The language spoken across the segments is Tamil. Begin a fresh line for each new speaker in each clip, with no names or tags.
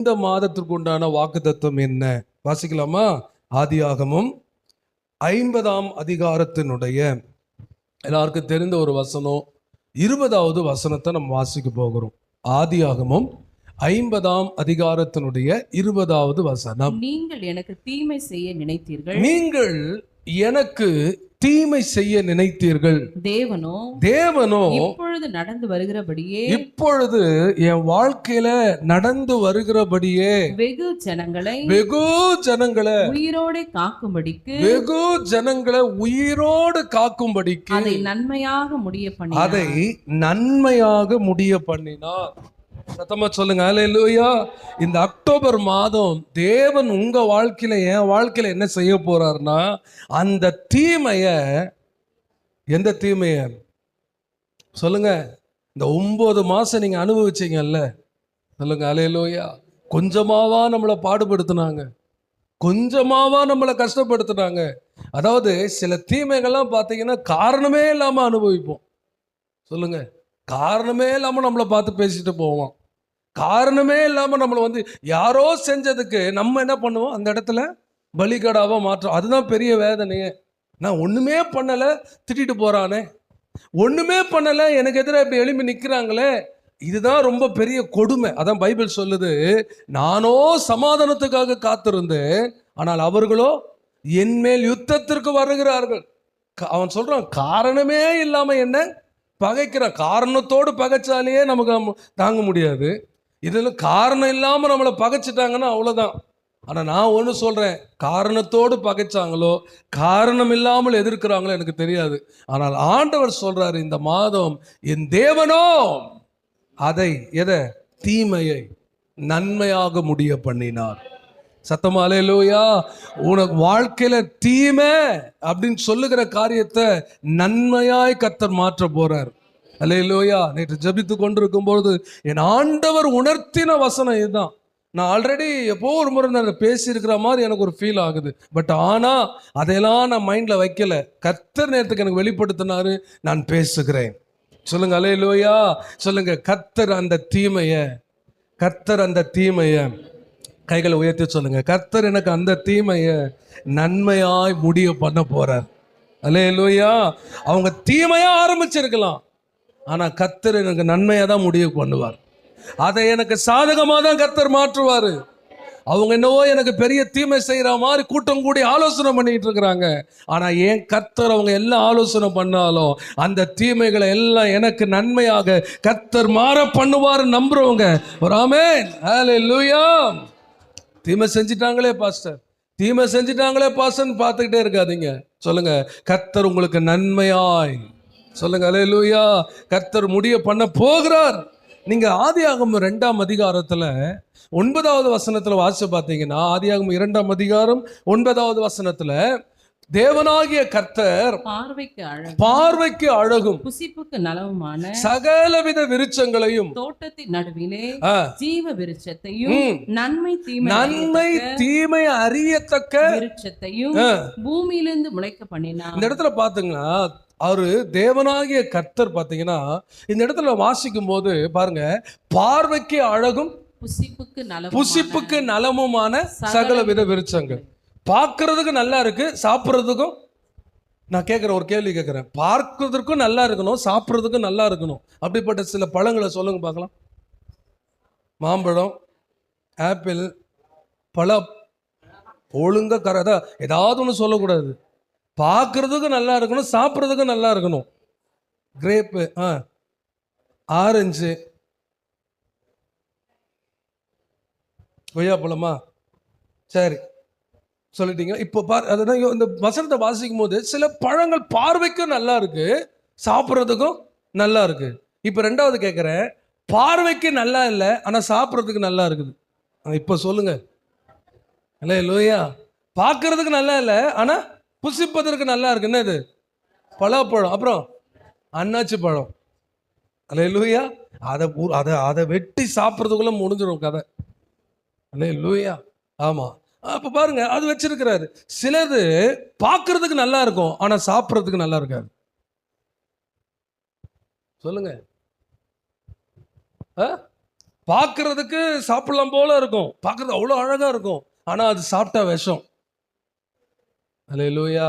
இந்த மாதத்திற்கு உண்டான வாக்குத்தத்தம் என்ன? வாசிக்கலாமா? ஆதியாகமம் 50ஆம் அதிகாரத்தினுடைய எல்லாருக்கும் தெரிந்த ஒரு வசனம் 20வது வசனத்தை நம்ம வாசிக்க போகிறோம். ஆதியாகமம் 50ஆம் அதிகாரத்தினுடைய 20வது வசனம்.
நீங்கள் எனக்கு தீமை செய்ய நினைத்தீர்கள்,
நீங்கள் எனக்கு தீமை செய்ய நினைத்தீர்கள், தேவனோ
இப்பொழுது நடந்து வருகிறபடியே,
இப்பொழுது என் வாழ்க்கையில நடந்து வருகிறபடியே
வெகு ஜனங்களை
உயிரோடு காக்கும்படிக்கு
அதை
நன்மையாக முடிய பண்ணினார். சத்தமா சொல்லுங்க அல்லேலூயா. இந்த அக்டோபர் மாதம் தேவன் உங்க வாழ்க்கையில, என் வாழ்க்கையில என்ன செய்ய போறாருன்னா, அந்த தீமைய, எந்த தீமைய சொல்லுங்க, இந்த 9 மாசம் நீங்க அனுபவிச்சீங்கல்ல, சொல்லுங்க அல்லேலூயா. கொஞ்சமாவா நம்மளை பாடுபடுத்தினாங்க, கொஞ்சமாவா நம்மளை கஷ்டப்படுத்தினாங்க. அதாவது சில தீமைகள்லாம் பார்த்தீங்கன்னா காரணமே இல்லாம அனுபவிப்போம். சொல்லுங்க, காரணமே இல்லாம நம்மளை பார்த்து பேசிட்டு போவோம். காரணமே இல்லாம நம்மளை யாரோ செஞ்சதுக்கு நம்ம என்ன பண்ணுவோம், அந்த இடத்துல பலிகடாவா மாற்றோம். அதுதான் பெரிய வேதனையே. நான் ஒண்ணுமே பண்ணல, திட்டிட்டு போறானே, ஒண்ணுமே பண்ணல, எனக்கு எதிராக இப்படி எழுப்பி நிக்கிறாங்களே, இதுதான் ரொம்ப பெரிய கொடுமை. அதான் பைபிள் சொல்லுது, நானோ சமாதானத்துக்காக காத்திருந்தேன், ஆனால் அவர்களோ என்மேல் யுத்தத்திற்கு வருகிறார்கள். அவன் சொல்றான், காரணமே இல்லாம என்ன பகைக்கிறான். காரணத்தோடு பகைச்சாலேயே நமக்கு தாங்க முடியாது. இதில் காரணம் இல்லாமல் நம்மளை பகைச்சிட்டாங்கன்னா அவ்வளோதான். ஆனால் நான் ஒன்று சொல்கிறேன், காரணத்தோடு பகைச்சாங்களோ காரணம் இல்லாமல் எதிர்க்கிறாங்களோ எனக்கு தெரியாது. ஆனால் ஆண்டவர் சொல்கிறாரு, இந்த மாதம் என் தேவனோ எதை தீமையை நன்மையாக முடிய பண்ணினார். சத்தமா அல்லேலூயா. உனக்கு வாழ்க்கையில தீமை அப்படின்னு சொல்லுகிற காரியத்தை நன்மையாய் கர்த்தர் மாற்ற போறார். அல்லேலூயா. நேற்று ஜபித்து கொண்டிருக்கும் பொழுது என் ஆண்டவர் உணர்த்தின வசனம் இதுதான். நான் ஆல்ரெடி எப்போ ஒரு முறை நான் பேசியிருக்கிற மாதிரி எனக்கு ஒரு ஃபீல் ஆகுது. பட் ஆனால் அதையெல்லாம் நான் மைண்டில் வைக்கல. கர்த்தர் நேரத்துக்கு எனக்கு வெளிப்படுத்தினாரு, நான் பேசுகிறேன். சொல்லுங்க அல்லேலூயா. சொல்லுங்க, கர்த்தர் அந்த தீமையை கைகளை உயர்த்தி சொல்லுங்க, கர்த்தர் எனக்கு அந்த தீமையை நன்மையாய் முடிய பண்ண போறார். அல்லேலூயா. அவங்க தீமையா ஆரம்பிச்சிருக்கலாம், ஆனா கர்த்தர் எனக்கு நன்மையா தான் முடிவு பண்ணுவார். அதை எனக்கு சாதகமா தான் கர்த்தர் மாற்றுவாரு. அவங்க என்னவோ எனக்கு பெரிய தீமை செய்யற மாதிரி கூட்டம் கூடி ஆலோசனை பண்ணிட்டு இருக்கிறாங்க. ஆனா ஏன் கர்த்தர் அவங்க எல்லாம் ஆலோசனை பண்ணாலும் அந்த தீமைகளை எல்லாம் எனக்கு நன்மையாக கர்த்தர் மாற பண்ணுவாரு நம்புறவங்க ஒரு ஆமென். ஹல்லேலூயா. தீமை செஞ்சிட்டாங்களே பாஸ்டர் பார்த்துக்கிட்டே இருக்காதீங்க. சொல்லுங்க, கர்த்தர் உங்களுக்கு நன்மையாய், சொல்லுங்க அல்லேலூயா, கர்த்தர் முடிய பண்ண போகிறார். நீங்க ஆதியாகமம் 2ஆம் அதிகாரத்துல 9வது வசனத்துல வாசிச்சு பார்த்தீங்கன்னா, ஆதியாகமம் 2ஆம் அதிகாரம் 9வது வசனத்துல, தேவனாகிய கர்த்தர் பார்வைக்கு அழகும்
புசிப்புக்கு நலவுமான
சகலவித விருட்சங்களையும்
தோட்டத்தின் நடுவிலே ஜீவ விருட்சத்தையும் நன்மை
தீமை அறியத்தக்க
விருட்சத்தையும் பூமியிலிருந்து முளைக்க பண்ணினார்.
இந்த இடத்துல பாத்தீங்கன்னா, அவரு தேவனாகிய கர்த்தர் பாத்தீங்கன்னா, இந்த இடத்துல வாசிக்கும் போது பாருங்க, பார்வைக்கு அழகும் புசிப்புக்கு நலமுமான சகலவித விருட்சங்கள். பார்க்கறதுக்கு நல்லா இருக்கு, சாப்பிட்றதுக்கும். நான் கேட்குறேன், ஒரு கேள்வி கேட்குறேன், பார்க்கறதுக்கும் நல்லா இருக்கணும், சாப்பிட்றதுக்கும் நல்லா இருக்கணும். அப்படிப்பட்ட சில பழங்களை சொல்லுங்க பார்க்கலாம். மாம்பழம், ஆப்பிள், பழம், ஒழுங்க கரதா ஏதாவது ஒன்று சொல்லக்கூடாது. பார்க்கறதுக்கும் நல்லா இருக்கணும், சாப்பிட்றதுக்கும் நல்லா இருக்கணும். கிரேப்பு, ஆரஞ்சு, கொய்யாப்பழமா, சரி சொல்லிட்டீங்க. இப்போ அதுதான் இந்த வசனத்தை வாசிக்கும் போது சில பழங்கள் பார்வைக்கும் நல்லா இருக்கு, சாப்பிட்றதுக்கும் நல்லா இருக்கு. இப்போ 2வது கேட்குறேன், பார்வைக்கு நல்லா இல்லை ஆனால் சாப்பிட்றதுக்கு நல்லா இருக்குது. இப்போ சொல்லுங்க அல்லேலூயா. பார்க்கறதுக்கு நல்லா இல்லை ஆனால் புசிப்பதற்கு நல்லா இருக்கு. என்னது? பலாப்பழம், அப்புறம் அன்னாச்சி பழம். அல்லேலூயா. அதை வெட்டி சாப்பிட்றதுக்குள்ள முடிஞ்சிடும் கதை. அல்லேலூயா. ஆமா. அப்ப பாருங்க, அது வச்சிருக்கிறாரு. சிலது பார்க்கறதுக்கு நல்லா இருக்கும் ஆனா சாப்பிட்றதுக்கு நல்லா இருக்காது. சொல்லுங்க, பார்க்கறதுக்கு சாப்பிடலாம் போல இருக்கும், பார்க்கறது அவ்வளோ அழகா இருக்கும், ஆனா அது சாப்பிட்டா விஷம். அல்லேலூயா.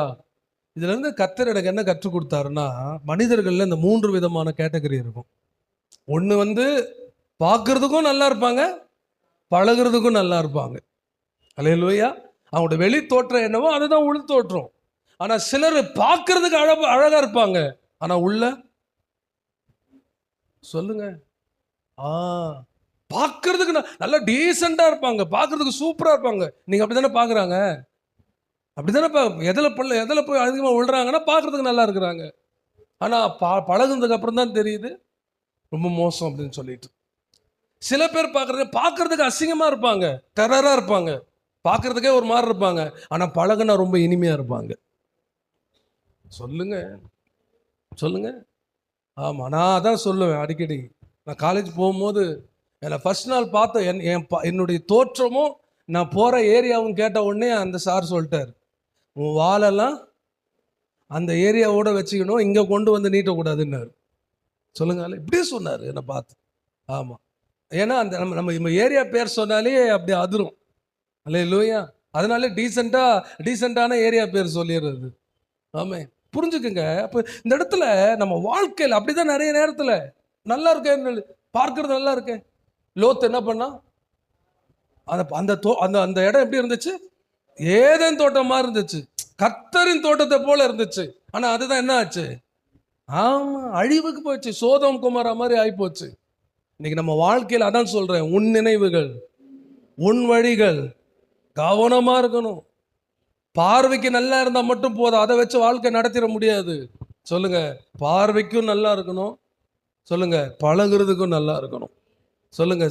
இதுல இருந்து கர்த்தர் எனக்கு என்ன கற்றுக் கொடுத்தாருன்னா, மனிதர்கள்ல இந்த 3 விதமான கேட்டகரி இருக்கும். ஒண்ணு வந்து பார்க்கறதுக்கும் நல்லா இருப்பாங்க, பழகுறதுக்கும் நல்லா இருப்பாங்க. அல்லேலூயா. அவங்களோட வெளி தோற்றம் என்னவோ அதுதான் உள் தோற்றம். ஆனா சிலர் பார்க்கறதுக்கு அழகா இருப்பாங்க, ஆனா உள்ள சொல்லுங்க. ஆ பார்க்கறதுக்கு நல்லா டீசெண்டா இருப்பாங்க, பார்க்கறதுக்கு சூப்பரா இருப்பாங்க. நீங்க அப்படித்தானே பார்க்கறாங்க? அப்படித்தானே எதில் போய் அதிகமாக விழுறாங்கன்னா பார்க்கறதுக்கு நல்லா இருக்கிறாங்க. ஆனா பழகுனதுக்கு அப்புறம் தான் தெரியுது ரொம்ப மோசம் அப்படின்னு சொல்லிட்டு. சில பேர் பார்க்கறதுக்கு அசிங்கமா இருப்பாங்க, டெரரா இருப்பாங்க, பார்க்கறதுக்கே ஒரு மாதிரி இருப்பாங்க, ஆனா பழகுனா ரொம்ப இனிமையா இருப்பாங்க. சொல்லுங்க சொல்லுங்க. ஆமா, நான் அதான் சொல்லுவேன் அடிக்கடி. நான் காலேஜ் போகும்போது என்னை ஃபர்ஸ்ட் நாள் பார்த்த என்னுடைய தோற்றமும் நான் போற ஏரியாவும் கேட்ட உடனே அந்த சார் சொல்லிட்டார், உன் வாலெல்லாம் அந்த ஏரியாவோட வச்சுக்கணும், இங்க கொண்டு வந்து நீட்டக்கூடாதுன்னாரு. சொல்லுங்க, இப்படியே சொன்னார் என்னை பார்த்து. ஆமா, ஏன்னா அந்த நம்ம ஏரியா பேர் சொன்னாலே அப்படி அதிரும். அல்லேலூயா. அதனால டீசெண்டான ஏரியா பேர் சொல்லிடுறது. ஆமே, புரிஞ்சுக்குங்க. அப்போ இந்த இடத்துல நம்ம வாழ்க்கையில் அப்படிதான் நிறைய நேரத்தில் நல்லா இருக்கேன், பார்க்கறது நல்லா இருக்கேன். லோத் என்ன பண்ணா, அந்த இடம் எப்படி இருந்துச்சு? ஏதேன் தோட்டமா இருந்துச்சு, கர்த்தரின் தோட்டத்தை போல இருந்துச்சு. ஆனா அதுதான் என்ன ஆச்சு? ஆமா, அழிவுக்கு போச்சு, சோதோம் குமாரா மாதிரி ஆகி போச்சு. இன்னைக்கு நம்ம வாழ்க்கையில் அதான் சொல்றேன், உன் நினைவுகள், உன் வழிகள் கவனமா இருக்கணும். பார்வைக்கு நல்லா இருந்தா மட்டும் போதும், அதை வச்சு வாழ்க்கை நடத்திட முடியாது. சொல்லுங்க, பார்வைக்கும் நல்லா இருக்கணும், சொல்லுங்க, பழகுறதுக்கும் நல்லா இருக்கணும். சொல்லுங்க,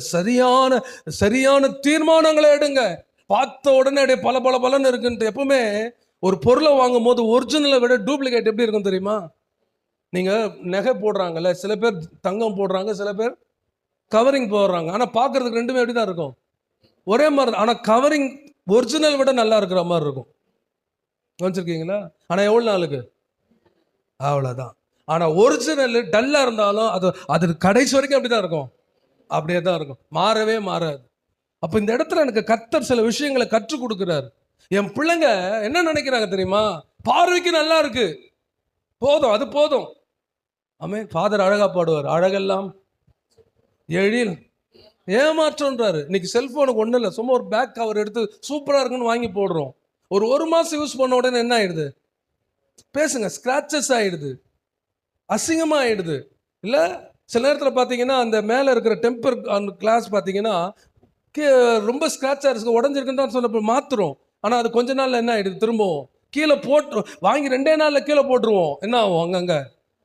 சரியான தீர்மானங்களை எடுங்க. பார்த்த உடனே அப்படியே பல இருக்குன்ட்டு. எப்பவுமே ஒரு பொருளை வாங்கும் போது ஒரிஜினலை விட டூப்ளிகேட் எப்படி இருக்கும் தெரியுமா? நீங்க நகை போடுறாங்கல்ல, சில பேர் தங்கம் போடுறாங்க, சில பேர் கவரிங் போடுறாங்க, ஆனா பார்க்கறதுக்கு ரெண்டுமே எப்படி தான் இருக்கும்? ஒரே மாதிரி. ஆனா கவரிங் ஒரிஜினல் விட நல்லா இருக்கிற மாதிரி இருக்கும். கவனிச்சிருக்கீங்களா? ஆனா எவ்வளவு நாளுக்கு? அவ்வளவுதான். ஆனா ஒரிஜினல் டல்லா இருந்தாலும் அது கடைசி வரைக்கும் அப்படிதான் இருக்கும், அப்படியே தான் இருக்கும், மாறவே மாறாது. அப்ப இந்த இடத்துல எனக்கு கர்த்தர் சில விஷயங்களை கற்றுக் கொடுக்கிறார். என் பிள்ளைங்க என்ன நினைக்கிறாங்க தெரியுமா? பார்வைக்கு நல்லா இருக்கு, போதும், அது போதும். ஆமே, ஃபாதர் அழகா பாடுவார், அழகெல்லாம் எழில் ஏமாற்றம்ன்றாரு. இன்னைக்கு செல்போனுக்கு ஒன்றும் இல்லை, சும்மா ஒரு பேக் கவர் எடுத்து சூப்பராக இருக்குன்னு வாங்கி போடுறோம். ஒரு மாதம் யூஸ் பண்ண உடனே என்ன ஆயிடுது? பேசுங்க, ஸ்கிராச்சஸ் ஆயிடுது, அசிங்கமாக ஆயிடுது. இல்லை, சில நேரத்தில் பார்த்தீங்கன்னா அந்த மேலே இருக்கிற டெம்பர் கிளாஸ் பார்த்தீங்கன்னா ரொம்ப ஸ்கிராச்சாக இருக்கு, உடஞ்சிருக்குன்னு தான் சொல்ல மாற்றுறோம். ஆனால் அது கொஞ்ச நாளில் என்ன ஆயிடுது? திரும்பவும் கீழே போட்டு வாங்கி 2 நாளில் கீழே போட்டுருவோம். என்ன ஆகும் அங்கங்கே?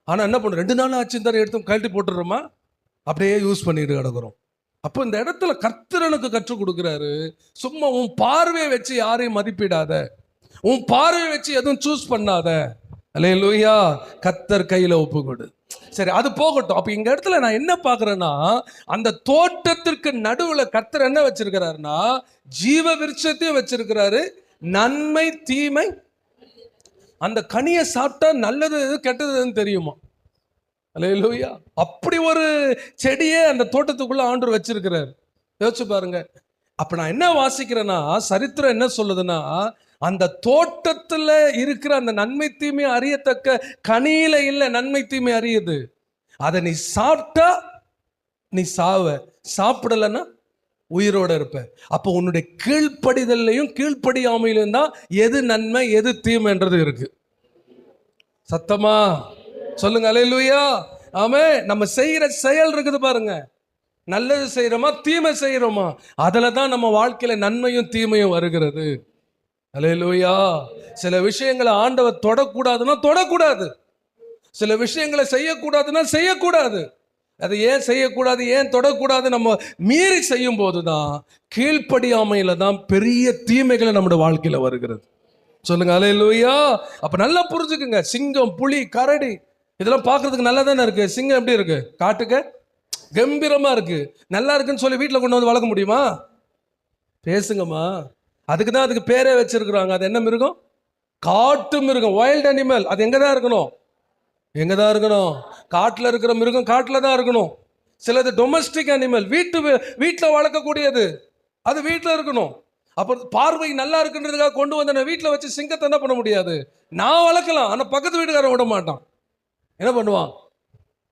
ஆனால் என்ன பண்ணுறோம், 2 நாள் ஆச்சு தான் எடுத்து கழட்டி போட்டுடுறோமா, அப்படியே யூஸ் பண்ணிட்டு கிடக்குறோம். அப்போ இந்த இடத்துல கர்த்தரனுக்கு கற்றுக் கொடுக்குறாரு, சும்மா உன் பார்வையை வச்சு யாரையும் மதிப்பிடாத, உன் பார்வையை வச்சு எதுவும் சூஸ் பண்ணாத. அல்லேலூயா. கர்த்தர் கையில ஒப்பு கொடு. சரி, அது போகட்டும். அப்ப இந்த இடத்துல நான் என்ன பார்க்கிறேன்னா, அந்த தோட்டத்திற்கு நடுவுல கர்த்தர் என்ன வச்சிருக்கிறாருன்னா, ஜீவ விருட்சத்தையும் வச்சிருக்கிறாரு, நன்மை தீமை. அந்த கனியை சாப்பிட்டா நல்லது எது கெட்டதுன்னு தெரியுமா? அல்லேலூயா. அப்படி ஒரு செடியே அந்த தோட்டத்துக்குள்ள ஆண்டவர் வச்சிருக்கிறார். யோசிச்சு பாருங்க. அப்ப நான் என்ன வாசிக்கிறேன்னா, சரித்திரம் என்ன சொல்லுதுன்னா, அந்த தோட்டத்துல இருக்கிற அந்த நன்மை தீமை அறியத்தக்க கனியில இல்ல நன்மை தீமை அறியுது. அதை நீ சாப்பிட்டா நீ சாப்பிடலன்னா உயிரோட இருப்ப. அப்போ உன்னுடைய கீழ்ப்படிதல்லையும் கீழ்ப்படியாமையிலும் தான் எது நன்மை எது தீமைன்றது இருக்கு. சத்தமா சொல்லுங்க அல்லேலூயா. ஆமே, நம்ம செய்யற செயல் இருக்குது பாருங்க, நல்லது செய்யறோமா தீமை செய்யறோமா, அதுல தான் நம்ம வாழ்க்கையில நன்மையும் தீமையும் வருகிறது. அல்லேலூயா. சில விஷயங்களை ஆண்டவர் தொடக்கூடாதுன்னா தொடக்கூடாது, சில விஷயங்களை செய்யக்கூடாதுன்னா செய்யக்கூடாது. அதை ஏன் செய்யக்கூடாது, ஏன் தொடக்கூடாது, நம்ம மீறி செய்யும் போதுதான், கீழ்ப்படியாமையில தான் பெரிய தீமைகளை நம்முடைய வாழ்க்கையில வருகிறது. சொல்லுங்க அல்லேலூயா. அப்ப நல்லா புரிஞ்சுக்குங்க. சிங்கம், புலி, கரடி இதெல்லாம் பார்க்கறதுக்கு நல்லா தானே இருக்கு. சிங்கம் எப்படி இருக்கு? காட்டுக்கு கம்பீரமா இருக்கு. நல்லா இருக்குன்னு சொல்லி வீட்டில் கொண்டு வந்து வளர்க்க முடியுமா? பேசுங்கம்மா. அதுக்கு தான் அதுக்கு பேரே வச்சிருக்கிறாங்க. அது என்ன மிருகம்? காட்டு மிருகம், வைல்ட் அனிமல். அது எங்க தான் இருக்கணும்? எங்க தான் இருக்கணும்? காட்டில் இருக்கிற மிருகம் காட்டில் தான் இருக்கணும். சிலது டொமஸ்டிக் அனிமல், வீட்டுல வளர்க்கக்கூடியது, அது வீட்டுல இருக்கணும். அப்ப பார்வை நல்லா இருக்குன்றதுக்காக கொண்டு வந்த வீட்டுல வச்சு சிங்கத்தை என்ன பண்ண முடியாது? நான் வளர்க்கலாம், ஆனா பக்கத்து வீட்டுக்காரன் விட மாட்டான். என்ன பண்ணுவான்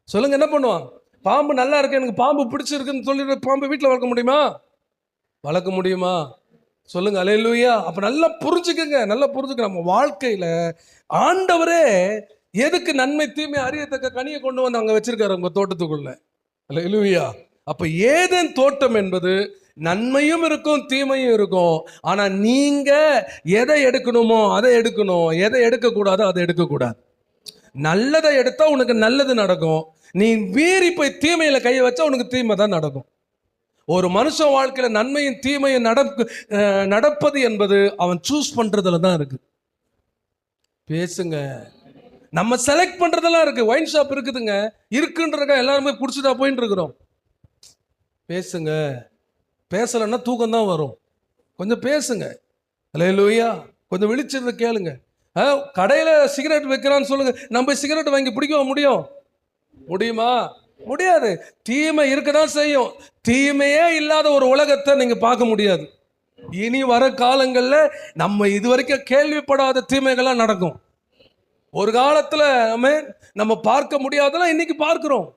சொல்லுங்க? என்ன பண்ணுவான்? பாம்பு நல்லா இருக்கு, எனக்கு பாம்பு பிடிச்சிருக்குன்னு சொல்லி பாம்பு வீட்டுல வளர்க்க முடியுமா? வளர்க்க முடியுமா? சொல்லுங்க அல்லேலூயா. அப்ப நல்லா புரிஞ்சுக்குங்க, நல்லா புரிஞ்சுக்க. நம்ம வாழ்க்கையில ஆண்டவரே எதுக்கு நன்மை தீமை அறியத்தக்க கனியை கொண்டு வந்து அங்க வச்சிருக்காரு உங்க தோட்டத்துக்குள்ள. அல்லேலூயா. அப்ப ஏதேன் தோட்டம் என்பது நன்மையும் இருக்கும் தீமையும் இருக்கும். ஆனா நீங்க எதை எடுக்கணுமோ அதை எடுக்கணும், எதை எடுக்க கூடாதோ அதை எடுக்கக்கூடாது. நல்லதை எடுத்தா உனக்கு நல்லது நடக்கும். நீ வீறி போய் தீமையில கையை வச்சா உனக்கு தீமை தான் நடக்கும். ஒரு மனுஷன் வாழ்க்கையில நன்மையும் தீமையும் நடப்பது என்பது அவன் சூஸ் பண்றதுல தான் இருக்கு. பேசுங்க. நம்ம செலக்ட் பண்றதெல்லாம் இருக்கு. ஒயின் ஷாப் இருக்குதுங்க, இருக்குன்றக்கா எல்லாருமே குடிச்சுட்டா போயிட்டு இருக்கிறோம். பேசுங்க. பேசலன்னா தூக்கம் தான் வரும். கொஞ்சம் பேசுங்க. அல்லேலூயா. கொஞ்சம் விழிச்சிருந்து கேளுங்க. கடையில சிகரெட் வைக்கிறான்னு சொல்லுங்க, நம்ம சிகரெட் வாங்கி பிடிக்க முடியுமா? முடியாது. தீமை இருக்கதான் செய்யும். தீமையே இல்லாத ஒரு உலகத்தை நீங்க பார்க்க முடியாது. இனி வர காலங்கள்ல நம்ம இதுவரைக்கும் கேள்விப்படாத தீமைகள்லாம் நடக்கும். ஒரு காலத்துல நம்ம பார்க்க முடியாதெல்லாம் இன்னைக்கு பார்க்கிறோம்.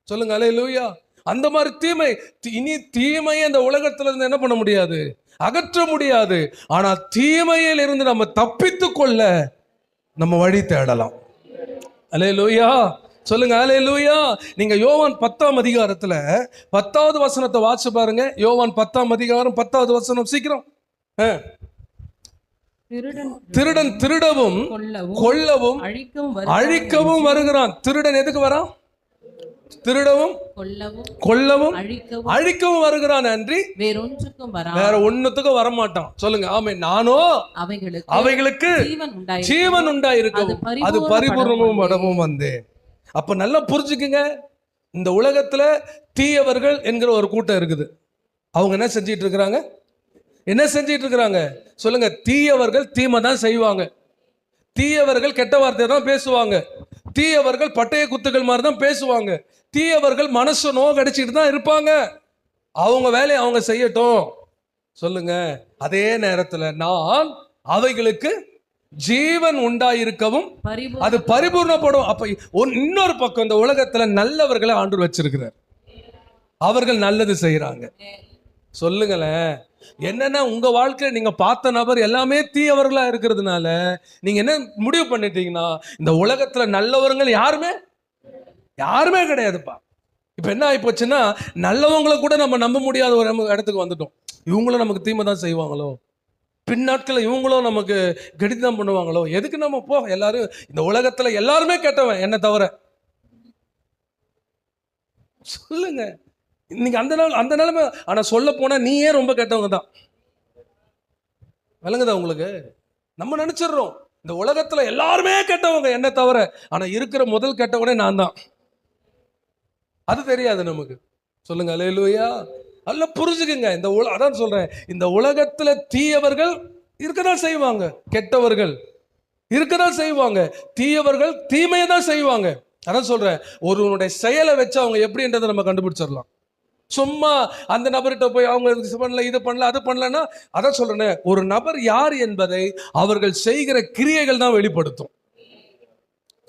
சொல்லுங்க அல்லேலூயா. அந்த மாதிரி தீமை, இனி தீமையை இந்த உலகத்துல இருந்து என்ன பண்ண முடியாது? அகற்ற முடியாது. ஆனா தீமையில் இருந்து நம்ம தப்பித்து கொள்ள நம்ம வழி தேடலாம். அல்லேலூயா. சொல்லுங்க அல்லேலூயா. நீங்க யோவான் 10ஆம் அதிகாரத்துல 10வது வசனத்தை வாசிச்சு பாருங்க. யோவான் 10ஆம் அதிகாரம் 10வது வசனம். சீக்கிரம். திருடன் திருடவும் கொல்லவும் அழிக்கவும் வருகிறான். திருடன் எதுக்கு வரான்? திருடவும் கொல்லவும் அழிக்கவும் வருகிறான் அன்றி வேற ஒண்ணுத்துக்கும் வரமாட்டான். சொல்லுங்க ஆமென். நானோ அவைகளுக்கு ஜீவன் உண்டாயிருக்கவும் அது பரிபூர்ணமும் வந்தேன். அப்ப நல்லா புரிஞ்சுக்குங்க. இந்த உலகத்துல தீயவர்கள் என்கிற ஒரு கூட்டம் இருக்குது. அவங்க என்ன செஞ்சிட்டு இருக்கிறாங்க? என்ன செஞ்சிட்டு இருக்கிறாங்க? சொல்லுங்க. தீயவர்கள் தீமை தான் செய்வாங்க. தீயவர்கள் கெட்ட வார்த்தை தான் பேசுவாங்க. தீயவர்கள் பட்டய குத்துக்கள் மாதிரி தான் பேசுவாங்க. தீயவர்கள் மனசு நோக்கடிச்சிட்டு தான் இருப்பாங்க. அவங்க வேலையை அவங்க செய்யட்டும். சொல்லுங்க. அதே நேரத்தில் நான் அவைகளுக்கு ஜீவன் உண்டாயிருக்கவும் அது பரிபூர்ணப்படும். அப்ப இன்னொரு பக்கம் இந்த உலகத்துல நல்லவர்களை ஆண்டவர் வச்சிருக்கிறார். அவர்கள் நல்லது செய்யறாங்க. சொல்லுங்களேன். என்னன்னா உங்க வாழ்க்கையில நீங்க பார்த்த நபர் எல்லாமே தீயவர்களா இருக்கிறதுனால நீங்க என்ன முடிவு பண்ணிட்டீங்கன்னா, இந்த உலகத்துல நல்லவர்கள் யாருமே கிடையாதுப்பா. இப்ப என்ன ஆகி போச்சுன்னா, நல்லவங்களை கூட நம்ம நம்ப முடியாத ஒரு இடத்துக்கு வந்துட்டோம். இவங்களும் நமக்கு தீமை தான் செய்வாங்களோ, பின்னாட்கள் இவங்களும் நமக்கு கடிதம் பண்ணுவாங்களோ, எதுக்கு நம்ம எல்லாரும் இந்த உலகத்துல எல்லாருமே கெட்டவன் என்ன தவிர. சொல்லுங்க. இன்னைக்கு அந்த நிலைமை. ஆனா சொல்ல போனா நீயே ரொம்ப கெட்டவங்க தான். விளங்குதா உங்களுக்கு? நம்ம நினைச்சிடறோம் இந்த உலகத்துல எல்லாருமே கெட்டவங்க என்ன தவிர. ஆனா இருக்கிற முதல் கெட்டவனே நான் தான். அது தெரியாது நமக்கு. சொல்லுங்க அல்லேலூயா. நல்லா புரிஞ்சுக்குங்க. அதான் சொல்றேன், இந்த உலகத்துல தீயவர்கள் இருக்கதான் செய்வாங்க, கெட்டவர்கள் இருக்கதான் செய்வாங்க. தீயவர்கள் தீமையை தான் செய்வாங்க. அதான் சொல்றேன், ஒருவனுடைய செயலை வச்சு அவங்க எப்படின்றதை நம்ம கண்டுபிடிச்சிடலாம். சும்மா அந்த நபர்கிட்ட போய் அவங்க பண்ணல, இது பண்ணல, அது பண்ணலன்னா, அதான் சொல்றேன், ஒரு நபர் யார் என்பதை அவர்கள் செய்கிற கிரியைகள் தான் வெளிப்படுத்தும்.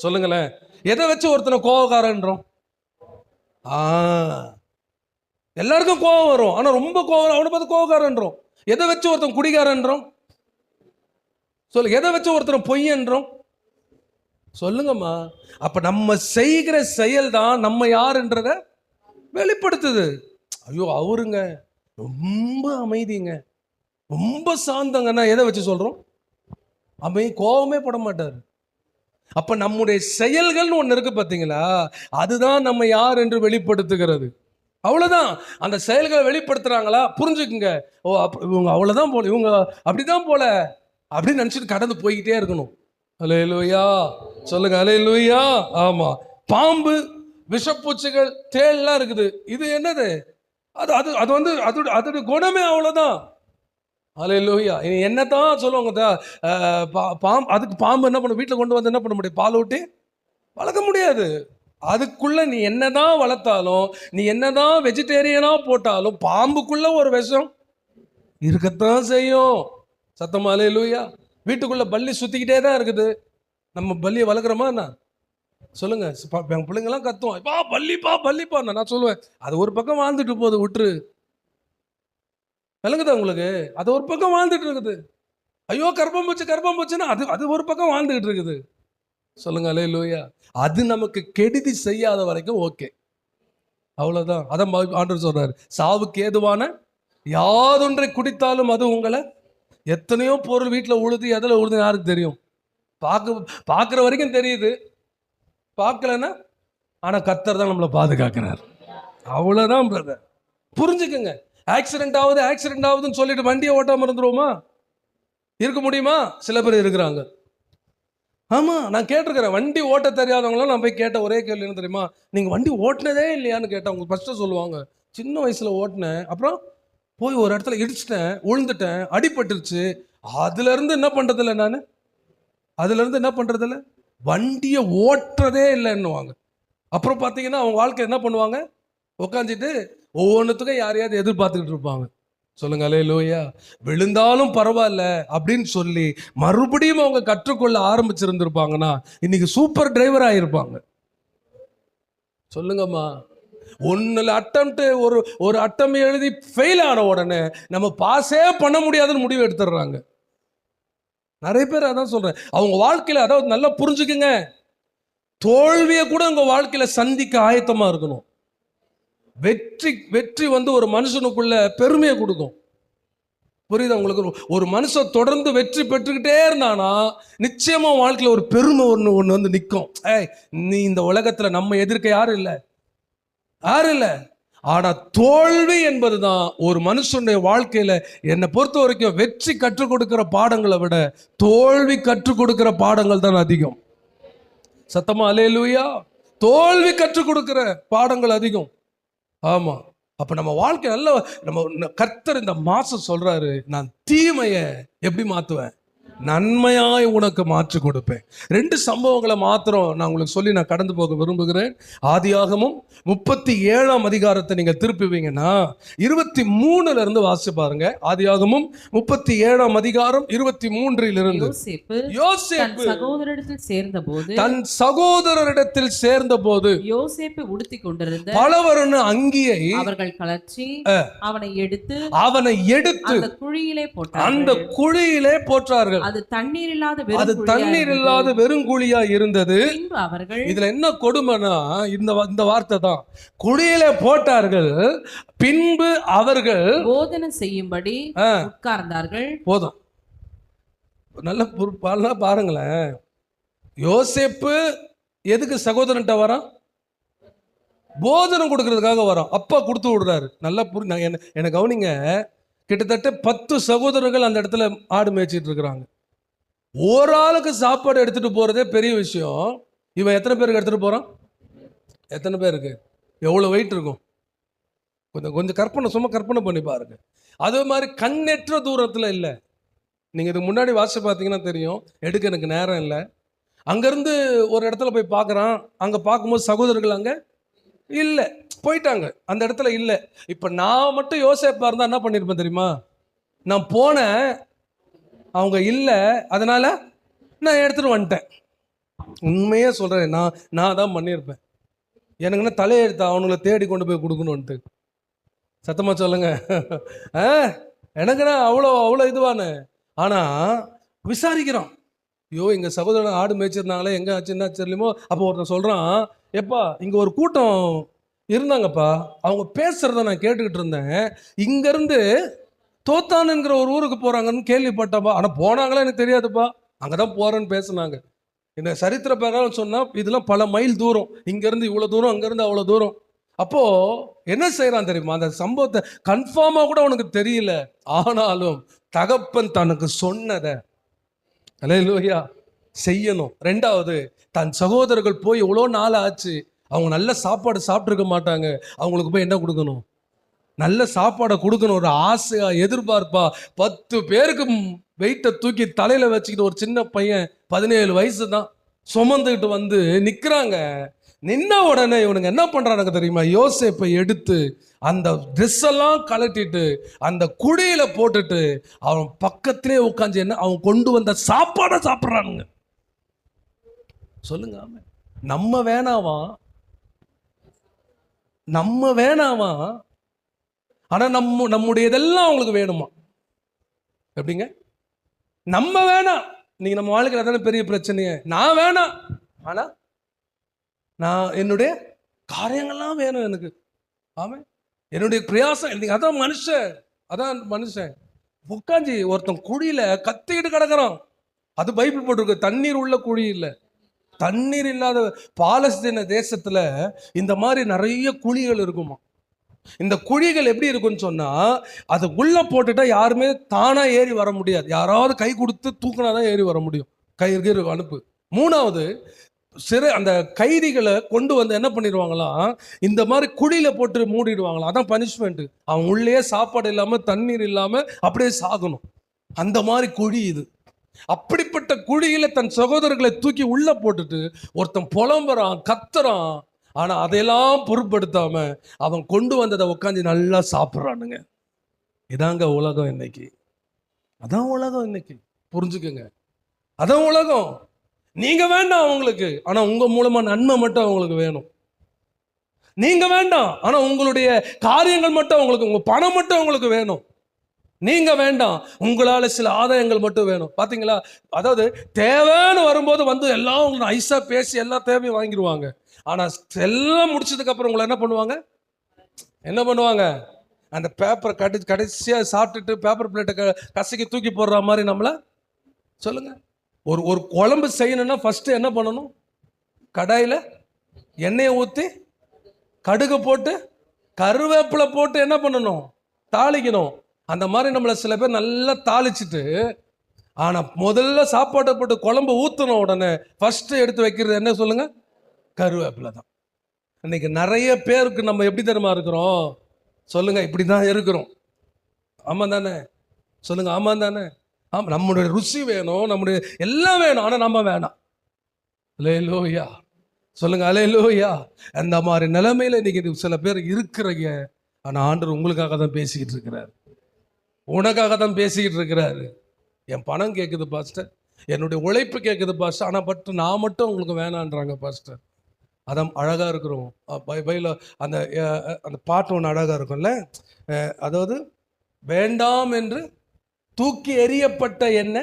சொல்லுங்களேன். எதை வச்சு ஒருத்தனை கோபக்காரன்றோம்? எல்லாருக்கும் கோபம் வரும். ஆனா ரொம்ப கோபம், அவனை பார்த்து கோபக்காரன்றோம். எதை வச்சு ஒருத்தன் குடிகாரன்றோம்? சொல்லு. எதை வச்சு ஒருத்தன் பொய்யன்றோம்? சொல்லுங்கம்மா. அப்ப நம்ம செய்கிற செயல் தான் நம்ம யாருன்றத வெளிப்படுத்துது. ஐயோ அவருங்க ரொம்ப அமைதிங்க, ரொம்ப சாந்தங்கன்னா எதை வச்சு சொல்றோம்? கோபமே பட மாட்டாரு. அப்ப நம்முடைய செயல்கள்னு ஒண்ணு இருக்கு பாத்தீங்களா, அதுதான் நம்ம யார் என்று வெளிப்படுத்துகிறது. அவ்வளவுதான். அந்த செயல்களை வெளிப்படுத்துறாங்களா புரிஞ்சுக்குங்க. ஓ இவங்க அவ்வளவுதான் போல, இவங்க அப்படிதான் போல அப்படின்னு நினைச்சிட்டு கடந்து போய்கிட்டே இருக்கணும். அல்லேலூயா. சொல்லுங்க அல்லேலூயா. ஆமா. பாம்பு, விஷப்பூச்சிகள், தேள்லாம் இருக்குது. இது என்னது? அது அது அது வந்து அதோட குணமே அவ்வளவுதான். அல்லேலூயா. இனி என்னதான் சொல்லுவாங்க, அதுக்கு பாம்பு என்ன பண்ண, வீட்டில் கொண்டு வந்து என்ன பண்ண முடியும்? பால் ஊட்டி வளர்க்க முடியாது. அதுக்குள்ள நீ என்னதான் வளர்த்தாலும், நீ என்னதான் வெஜிடேரியனா போட்டாலும், பாம்புக்குள்ள ஒரு விஷம் இருக்கத்தான் செய்யும். சத்தமா அல்லேலூயா. வீட்டுக்குள்ள பல்லி சுத்திக்கிட்டே தான் இருக்குது. நம்ம பல்லியை வளர்க்குறோமா என்ன? சொல்லுங்க. என் பிள்ளைங்கெல்லாம் கத்துவோம், பா பல்லிப்பா பல்லிப்பா. நான் சொல்லுவேன், அது ஒரு பக்கம் வாழ்ந்துட்டு போகுது, விட்டுரு. விளங்குதா உங்களுக்கு? அது ஒரு பக்கம் வாழ்ந்துட்டு இருக்குது. ஐயோ கர்ப்பம் போச்சுன்னா அது அது ஒரு பக்கம் வாழ்ந்துகிட்டு இருக்குது. சொல்லுங்க அல்லேலூயா. அது நமக்கு கெடுதி செய்யாத வரைக்கும் ஓகே, அவ்வளவுதான். அதான் ஆண்டவர் சொல்றாரு, சாவுக்கு ஏதுவான யாதொன்றை குடித்தாலும் அது உங்களை, எத்தனையோ பொருள் வீட்டில் உழுது எதில் உழுது யாருக்கு தெரியும்? பார்க்குற வரைக்கும் தெரியுது, பார்க்கலன்னா ஆனா கர்த்தர் தான் நம்மளை பாதுகாக்கிறார். அவ்வளவுதான் பிரதர், புரிஞ்சுக்குங்க. ஆக்சிடென்ட் ஆகுதுன்னு சொல்லிட்டு வண்டியை ஓட்டாம இருந்துருவோமா? இருக்க முடியுமா? சில பேர் இருக்கிறாங்க. ஆமா, நான் கேட்டிருக்கிறேன். வண்டி ஓட்ட தெரியாதவங்களாம் நான் போய் கேட்ட ஒரே கேள்வி என்ன தெரியுமா? நீங்க வண்டி ஓட்டினதே இல்லையான்னு கேட்டேன். அவங்க ஃபர்ஸ்ட் சொல்லுவாங்க, சின்ன வயசுல ஓட்டினேன், அப்புறம் போய் ஒரு இடத்துல இடிச்சிட்டேன், விழுந்துட்டேன், அடிபட்டுருச்சு, அதுல இருந்து என்ன பண்றதில்ல, வண்டியை ஓட்டுறதே இல்லைன்னுவாங்க. அப்புறம் பார்த்தீங்கன்னா அவங்க வாழ்க்கை என்ன பண்ணுவாங்க? உட்காந்துட்டு ஒவ்வொன்றுத்துக்கும் யாரையாவது எதிர்பார்த்துக்கிட்டு இருப்பாங்க. சொல்லுங்க அல்லேலூயா. விழுந்தாலும் பரவாயில்ல அப்படின்னு சொல்லி மறுபடியும் அவங்க கற்றுக்கொள்ள ஆரம்பிச்சிருந்திருப்பாங்கன்னா இன்னைக்கு சூப்பர் டிரைவர் ஆயிருப்பாங்க. சொல்லுங்கம்மா. ஒரு அட்டம் எழுதி ஃபெயில் ஆன உடனே நம்ம பாஸே பண்ண முடியாதுன்னு முடிவு எடுத்துடுறாங்க. நிறைய பேர் அதான் சொல்றேன். அவங்க வாழ்க்கையில, அதாவது நல்லா புரிஞ்சுக்குங்க, தோல்வியை கூட உங்க வாழ்க்கையில சந்திக்க ஆயத்தமா இருக்கணும். வெற்றி ஒரு மனுஷனுக்குள்ள பெருமையை கொடுக்கும். புரியுதா உங்களுக்கு? ஒரு மனுஷன் தொடர்ந்து வெற்றி பெற்றுக்கிட்டே இருந்தானா நிச்சயமா வாழ்க்கையில ஒரு பெருமை ஒண்ணு வந்து நிற்கும். நீ இந்த உலகத்துல நம்ம எதிர்க்க யாரும் இல்ல. ஆனா தோல்வி என்பதுதான் ஒரு மனுஷனுடைய வாழ்க்கையில என்னை பொறுத்த வரைக்கும் வெற்றி கற்றுக் கொடுக்கிற பாடங்களை விட தோல்வி கற்றுக் கொடுக்கிற பாடங்கள் தான் அதிகம். சத்தமா அல்லேலூயா. தோல்வி கற்றுக் கொடுக்கிற பாடங்கள் அதிகம். ஆமா. அப்ப நம்ம வாழ்க்கை நல்ல, நம்ம கர்த்தர் இந்த மாசம் சொல்றாரு, நான் தீமையை எப்படி மாத்துவேன்? நன்மையாய் உனக்கு மாற்றி கொடுப்பேன். 2 சம்பவங்களை மாத்திரம் நான் உங்களுக்கு சொல்லி நான் கடந்து போக விரும்புகிறேன். ஆதியாகமம் 37ஆம் அதிகாரத்தை நீங்க திருப்புவீங்கன்னா 23ல இருந்து வாசி பாருங்க. ஆதியாகமம் 37ஆம் அதிகாரம் 23லிருந்து. யோசேப்பு தன் சகோதரரிடத்தில் சேர்ந்தபோது
யோசேப்பு உடுத்திக் கொண்டிருந்த
பலவர்ண அங்கியை
அவர்கள் கலற்றி அவனை எடுத்து அந்த குழியிலே போட்டார்கள். அது தண்ணீர் இல்லாத வெறுங்குழியா இருந்தது. இதுல என்ன கொடுமைனா இந்த வார்த்தை தான், குழியிலே போட்டார்கள், பின்பு அவர்கள் போதனை செய்யும்படி உட்கார்ந்தார்கள். போதும், நல்ல பாருங்களேன். யோசேப்பு எதுக்கு சகோதரன்ட்ட வரான்? போதனை கொடுக்கறதுக்காக வரோம். அப்பா கொடுத்து விடுறாரு. நல்லா என்ன கவனிங்க. கிட்டத்தட்ட 10 சகோதரர்கள் அந்த இடத்துல ஆடு மேய்ச்சிட்டு இருக்கிறாங்க. ஒரு ஆளுக்கு சாப்பாடு எடுத்துட்டு போறதே பெரிய விஷயம். இவன் எத்தனை பேருக்கு எடுத்துட்டு போறான்? எத்தனை பேருக்கு? எவ்வளவு வெயிட் இருக்கும்? கொஞ்சம் கற்பனை பண்ணி பாருங்க. அதே மாதிரி கண்ணெற்ற தூரத்துல இல்லை. நீங்க இதுக்கு முன்னாடி வாசி பார்த்தீங்கன்னா தெரியும். எடுக்க எனக்கு நேரம் இல்லை. அங்கிருந்து ஒரு இடத்துல போய் பார்க்குறான். அங்க பார்க்கும்போது சகோதரர்கள் அங்க இல்லை, போயிட்டாங்க, அந்த இடத்துல இல்லை. இப்ப நான் மட்டும் யோசேப்பா இருந்தா என்ன பண்ணிருப்பேன் தெரியுமா? நான் போனேன், அவங்க இல்லை, அதனால நான் எடுத்துட்டு வந்துட்டேன். உண்மையே சொல்றேன், நான் தான் பண்ணியிருப்பேன். எனக்குன்னா தலையெழுத்தா அவனுங்களை தேடி கொண்டு போய் கொடுக்கணும்ட்டு. சத்தமா சொல்லுங்க. எனக்குன்னா அவ்வளோ இதுவானு. ஆனா விசாரிக்கிறோம், ஐயோ எங்க சகோதரன் ஆடு மேய்ச்சிருந்தாங்களே, எங்க ஆச்சு என்ன தெரியுமோ. அப்போ ஒருத்தன் சொல்றான், எப்பா இங்க ஒரு கூட்டம் இருந்தாங்கப்பா, அவங்க பேசுறத நான் கேட்டுக்கிட்டு இருந்தேன், இங்க இருந்து தோத்தான் என்கிற ஒரு ஊருக்கு போறாங்கன்னு கேள்விப்பட்டப்பா. ஆனா போனாங்களா எனக்கு தெரியாதுப்பா, அங்கதான் போறேன்னு பேசுனாங்க. இந்த சரித்திர பிரகாரம் சொன்னா இதெல்லாம் பல மைல் தூரம், இங்க இருந்து இவ்வளவு தூரம், அங்க இருந்து அவ்வளவு தூரம். அப்போ என்ன செய்யறான் தெரியுமா? அந்த சம்பவத்தை கன்ஃபார்மா கூட உனக்கு தெரியல, ஆனாலும் தகப்பன் தனக்கு சொன்னதை அல்லேலூயா செய்யணும். 2வது, தன் சகோதரர்கள் போய் எவ்வளோ நாள் ஆச்சு, அவங்க நல்ல சாப்பாடு சாப்பிட்டுருக்க மாட்டாங்க, அவங்களுக்கு போய் என்ன கொடுக்கணும்? நல்ல சாப்பாடை கொடுக்கணும். ஒரு ஆசையா, எதிர்பார்ப்பா. 10 பேருக்கு வெயிட்டை தூக்கி தலையில வச்சுக்கிட்டு ஒரு சின்ன பையன் 17 வயசு தான் சுமந்துக்கிட்டு வந்து நிற்கிறாங்க. நின்ன உடனே இவனுங்க என்ன பண்றானுங்க தெரியுமா? யோசேப்பை எடுத்து அந்த ட்ரெஸ் எல்லாம் கலட்டிட்டு அந்த குழியில போட்டுட்டு அவன் பக்கத்திலே உட்காந்து என்ன அவன் கொண்டு வந்த சாப்பாடை சாப்பிட்றானுங்க. சொல்லுங்க. ஆமென். நம்ம வேணாமா, ஆனா நம்முடையதெல்லாம் அவங்களுக்கு வேணுமா? எப்படிங்க? நம்ம வேணாம். நீங்க நம்ம வாழ்க்கையில தானே பெரிய பிரச்சனையே. நான் வேணாம், ஆனா நான் என்னுடைய காரியங்கள்லாம் வேணும் எனக்கு. ஆமா, என்னுடைய பிரயாசம். அதான் மனுஷன் உட்காந்து ஒருத்தன் குழியில கத்திக்கிட்டு கிடக்குறான். அது பைபிள் போட்டிருக்கு, தண்ணீர் உள்ள குழி இல்லை, தண்ணீர் இல்லாத பாலஸ்தீன தேசத்துல இந்த மாதிரி நிறைய குழிகள் இருக்குமா. இந்த குழிகள் எப்படி இருக்குன்னு சொன்னா, அது உள்ள போட்டுட்டா யாருமே தானா ஏறி வர முடியாது. யாராவது கை கொடுத்து தூக்கினாதான் ஏறி வர முடியும். கை அனுப்பு. மூணாவது, அந்த கைதிகளை கொண்டு வந்து என்ன பண்ணிடுவாங்களாம், இந்த மாதிரி குழியில போட்டு மூடிடுவாங்களாம். அதான் பனிஷ்மெண்ட். அவன் உள்ளே சாப்பாடு இல்லாம தண்ணீர் இல்லாம அப்படியே சாகணும். அந்த மாதிரி குழி இது. அப்படிப்பட்ட குழியில தன் சகோதரர்களை தூக்கி உள்ள போட்டுட்டு ஒருத்தன் புலம்புறான், கத்துறான். ஆனா அதையெல்லாம் பொருட்படுத்தாம அவன் கொண்டு வந்ததை உட்காந்து நல்லா சாப்பிட்றானுங்க. இதாங்க உலகம் இன்னைக்கு. அதான் உலகம் இன்னைக்கு. புரிஞ்சுக்குங்க, அதான் உலகம். நீங்க வேண்டாம் அவங்களுக்கு, ஆனா உங்க மூலமா நன்மை மட்டும் அவங்களுக்கு வேணும். நீங்க வேண்டாம், ஆனா உங்களுடைய காரியங்கள் மட்டும் அவங்களுக்கு, உங்க பணம் மட்டும் அவங்களுக்கு வேணும். நீங்க வேண்டாம், உங்களால சில ஆதாயங்கள் மட்டும் வேணும். பாத்தீங்களா? அதாவது தேவைன்னு வரும்போது வந்து எல்லாம் உங்களுக்கு ஐசா பேசி எல்லா தேவையும் வாங்கிடுவாங்க. ஆனா எல்லாம் முடிச்சதுக்கு அப்புறம் உங்களை என்ன பண்ணுவாங்க? அந்த பேப்பரை கடைசியா சாப்பிட்டுட்டு பேப்பர் பிளேட்டை கசக்கி தூக்கி போடுற மாதிரி நம்மள. சொல்லுங்க. ஒரு குழம்பு செய்யணும்னா ஃபர்ஸ்ட் என்ன பண்ணணும்? கடாயில எண்ணெயை ஊற்றி கடுகு போட்டு கருவேப்பிலை போட்டு என்ன பண்ணணும்? தாளிக்கணும். அந்த மாதிரி நம்மளை சில பேர் நல்லா தாளிச்சுட்டு, ஆனா முதல்ல சாப்பாட்டை போட்டு குழம்பு ஊற்றின உடனே ஃபர்ஸ்ட் எடுத்து வைக்கிறது என்ன சொல்லுங்க? கருவேப்பிலை தான். இன்னைக்கு நிறைய பேருக்கு நம்ம எப்படி தெரியுமா இருக்கிறோம்? சொல்லுங்க, இப்படி தான் இருக்கிறோம். ஆமா தானே? சொல்லுங்க, ஆமா தானே? ஆமா, நம்முடைய ருசி வேணும், நம்முடைய எல்லாம் வேணும், ஆனா நம்ம வேணாம். அல்லேலூயா. சொல்லுங்க, அல்லேலூயா. அந்த மாதிரி நிலைமையில இன்னைக்கு சில பேர் இருக்கிறீங்க. ஆனா ஆண்டவர் உங்களுக்காக தான் பேசிக்கிட்டு இருக்கிறார், உனக்காக தான் பேசிக்கிட்டு இருக்கிறாரு. என் பணம் கேட்குது பாஸ்டர், என்னுடைய உழைப்பு கேட்குது பாஸ்டர், ஆனா நான் மட்டும் உங்களுக்கு வேணான்றாங்க பாஸ்டர். அதான் அழகா இருக்கிறோம். பைபிள்ல அந்த அந்த பாட்டு ஒன்று அழகா இருக்கும்ல. அதாவது, வேண்டாம் என்று தூக்கி எறியப்பட்ட என்ன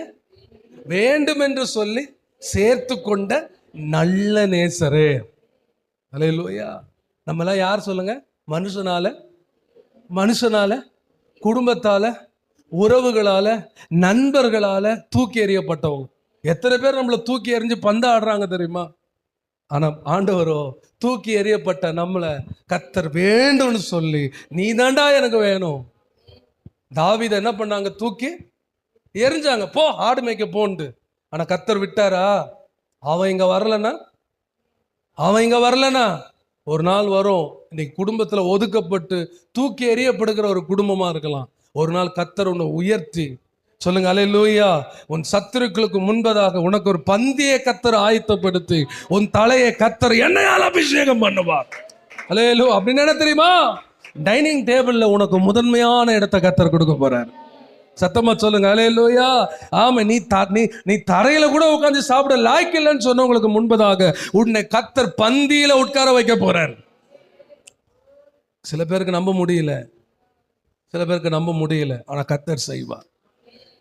வேண்டும் என்று சொல்லி சேர்த்து கொண்ட நல்ல நேசரே. அல்லேலூயா. நம்மளாம் யார் சொல்லுங்க? மனுஷனால குடும்பத்தால உறவுகளால நண்பர்களால தூக்கி எறியப்பட்டவங்க. எத்தனை பேர் நம்மளை தூக்கி எறிஞ்சு பந்தாடுறாங்க தெரியுமா? ஆனா ஆண்டவரோ தூக்கி எறியப்பட்ட நம்மளை கர்த்தர் வேண்டும்னு சொல்லி, நீ தாண்டா எனக்கு வேணும். தாவீதை என்ன பண்ணாங்க? தூக்கி எரிஞ்சாங்க, போ ஆடு மேய்க்க போன்ட்டு. ஆனா கர்த்தர் விட்டாரா? அவன் இங்க வரலனா ஒரு நாள் வரும், இன்னைக்கு குடும்பத்துல ஒதுக்கப்பட்டு தூக்கி எறியப்படுகிற ஒரு குடும்பமா இருக்கலாம். ஒரு நாள் கர்த்தர் உன்னை உயர்த்தி, சொல்லுங்க அல்லேலூயா, உன் சத்துருக்களுக்கு முன்பதாக உனக்கு ஒரு பந்தியை கர்த்தர் ஆயத்தப்படுத்தி உன் தலையை கர்த்தர் எண்ணெயால் அபிஷேகம் பண்ணுவார். அல்லேலூயா. அப்படின்னு என்ன தெரியுமா? டைனிங் டேபிள்ல உனக்கு முதன்மையான இடத்தை கர்த்தர் கொடுக்க போறார். சத்தமா சொல்லுங்க அல்லேலூயா. ஆமா, நீ தரையில கூட உட்கார்ந்து சாப்பிட லாய்க்கு இல்லைன்னு சொன்னவங்களுக்கு முன்பதாக உன்னை கர்த்தர் பந்தியில உட்கார வைக்க போறார். சில பேருக்கு நம்ப முடியல, ஆனா கர்த்தர் செய்வார்.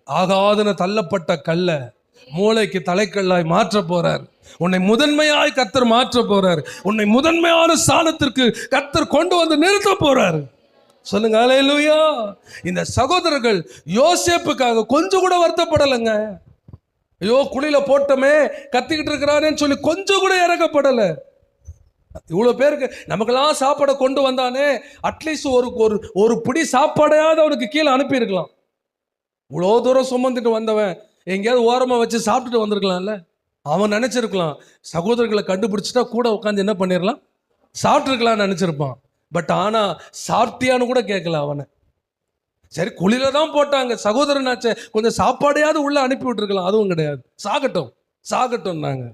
ஆகாதுன்னு தள்ளப்பட்ட கல்ல மூளைக்கு தலைக்கல்லாய் மாற்ற போறார். உன்னை முதன்மையாய் கர்த்தர் மாற்ற போறார். உன்னை முதன்மையான ஸ்தானத்திற்கு கர்த்தர் கொண்டு வந்து நிறுத்த போறார். சொல்லுங்க அல்லேலூயா. இந்த சகோதரர்கள் யோசேப்புக்காக கொஞ்சம் கூட வருத்தப்படலைங்க. ஐயோ குழியில போட்டமே, கத்திக்கிட்டு இருக்கிறானேன்னு சொல்லி கொஞ்சம் கூட இறக்கப்படலை. இவ்வளவு பேருக்கு நமக்கெல்லாம் சாப்பாடை கொண்டு வந்தானே, அட்லீஸ்ட் ஒரு பிடி சாப்பாடையாவது அவனுக்கு கீழே அனுப்பி இருக்கலாம். இவ்வளோ தூரம் சுமந்துட்டு வந்தவன் எங்கேயாவது ஓரமா வச்சு சாப்பிட்டுட்டு வந்திருக்கலாம்ல. அவன் நினைச்சிருக்கலாம், சகோதரர்களை கண்டுபிடிச்சிட்டா கூட உட்காந்து என்ன பண்ணிடலாம், சாப்பிட்டுருக்கலாம்னு நினைச்சிருப்பான். பட் ஆனா சாப்பிட்டியான்னு கூட கேட்கல அவனை. சரி, குழியில தான் போட்டாங்க, சகோதரனாச்சே, கொஞ்சம் சாப்பாடையாவது உள்ள அனுப்பி விட்டுருக்கலாம். அதுவும் கிடையாது. சாகட்டும் நாங்க.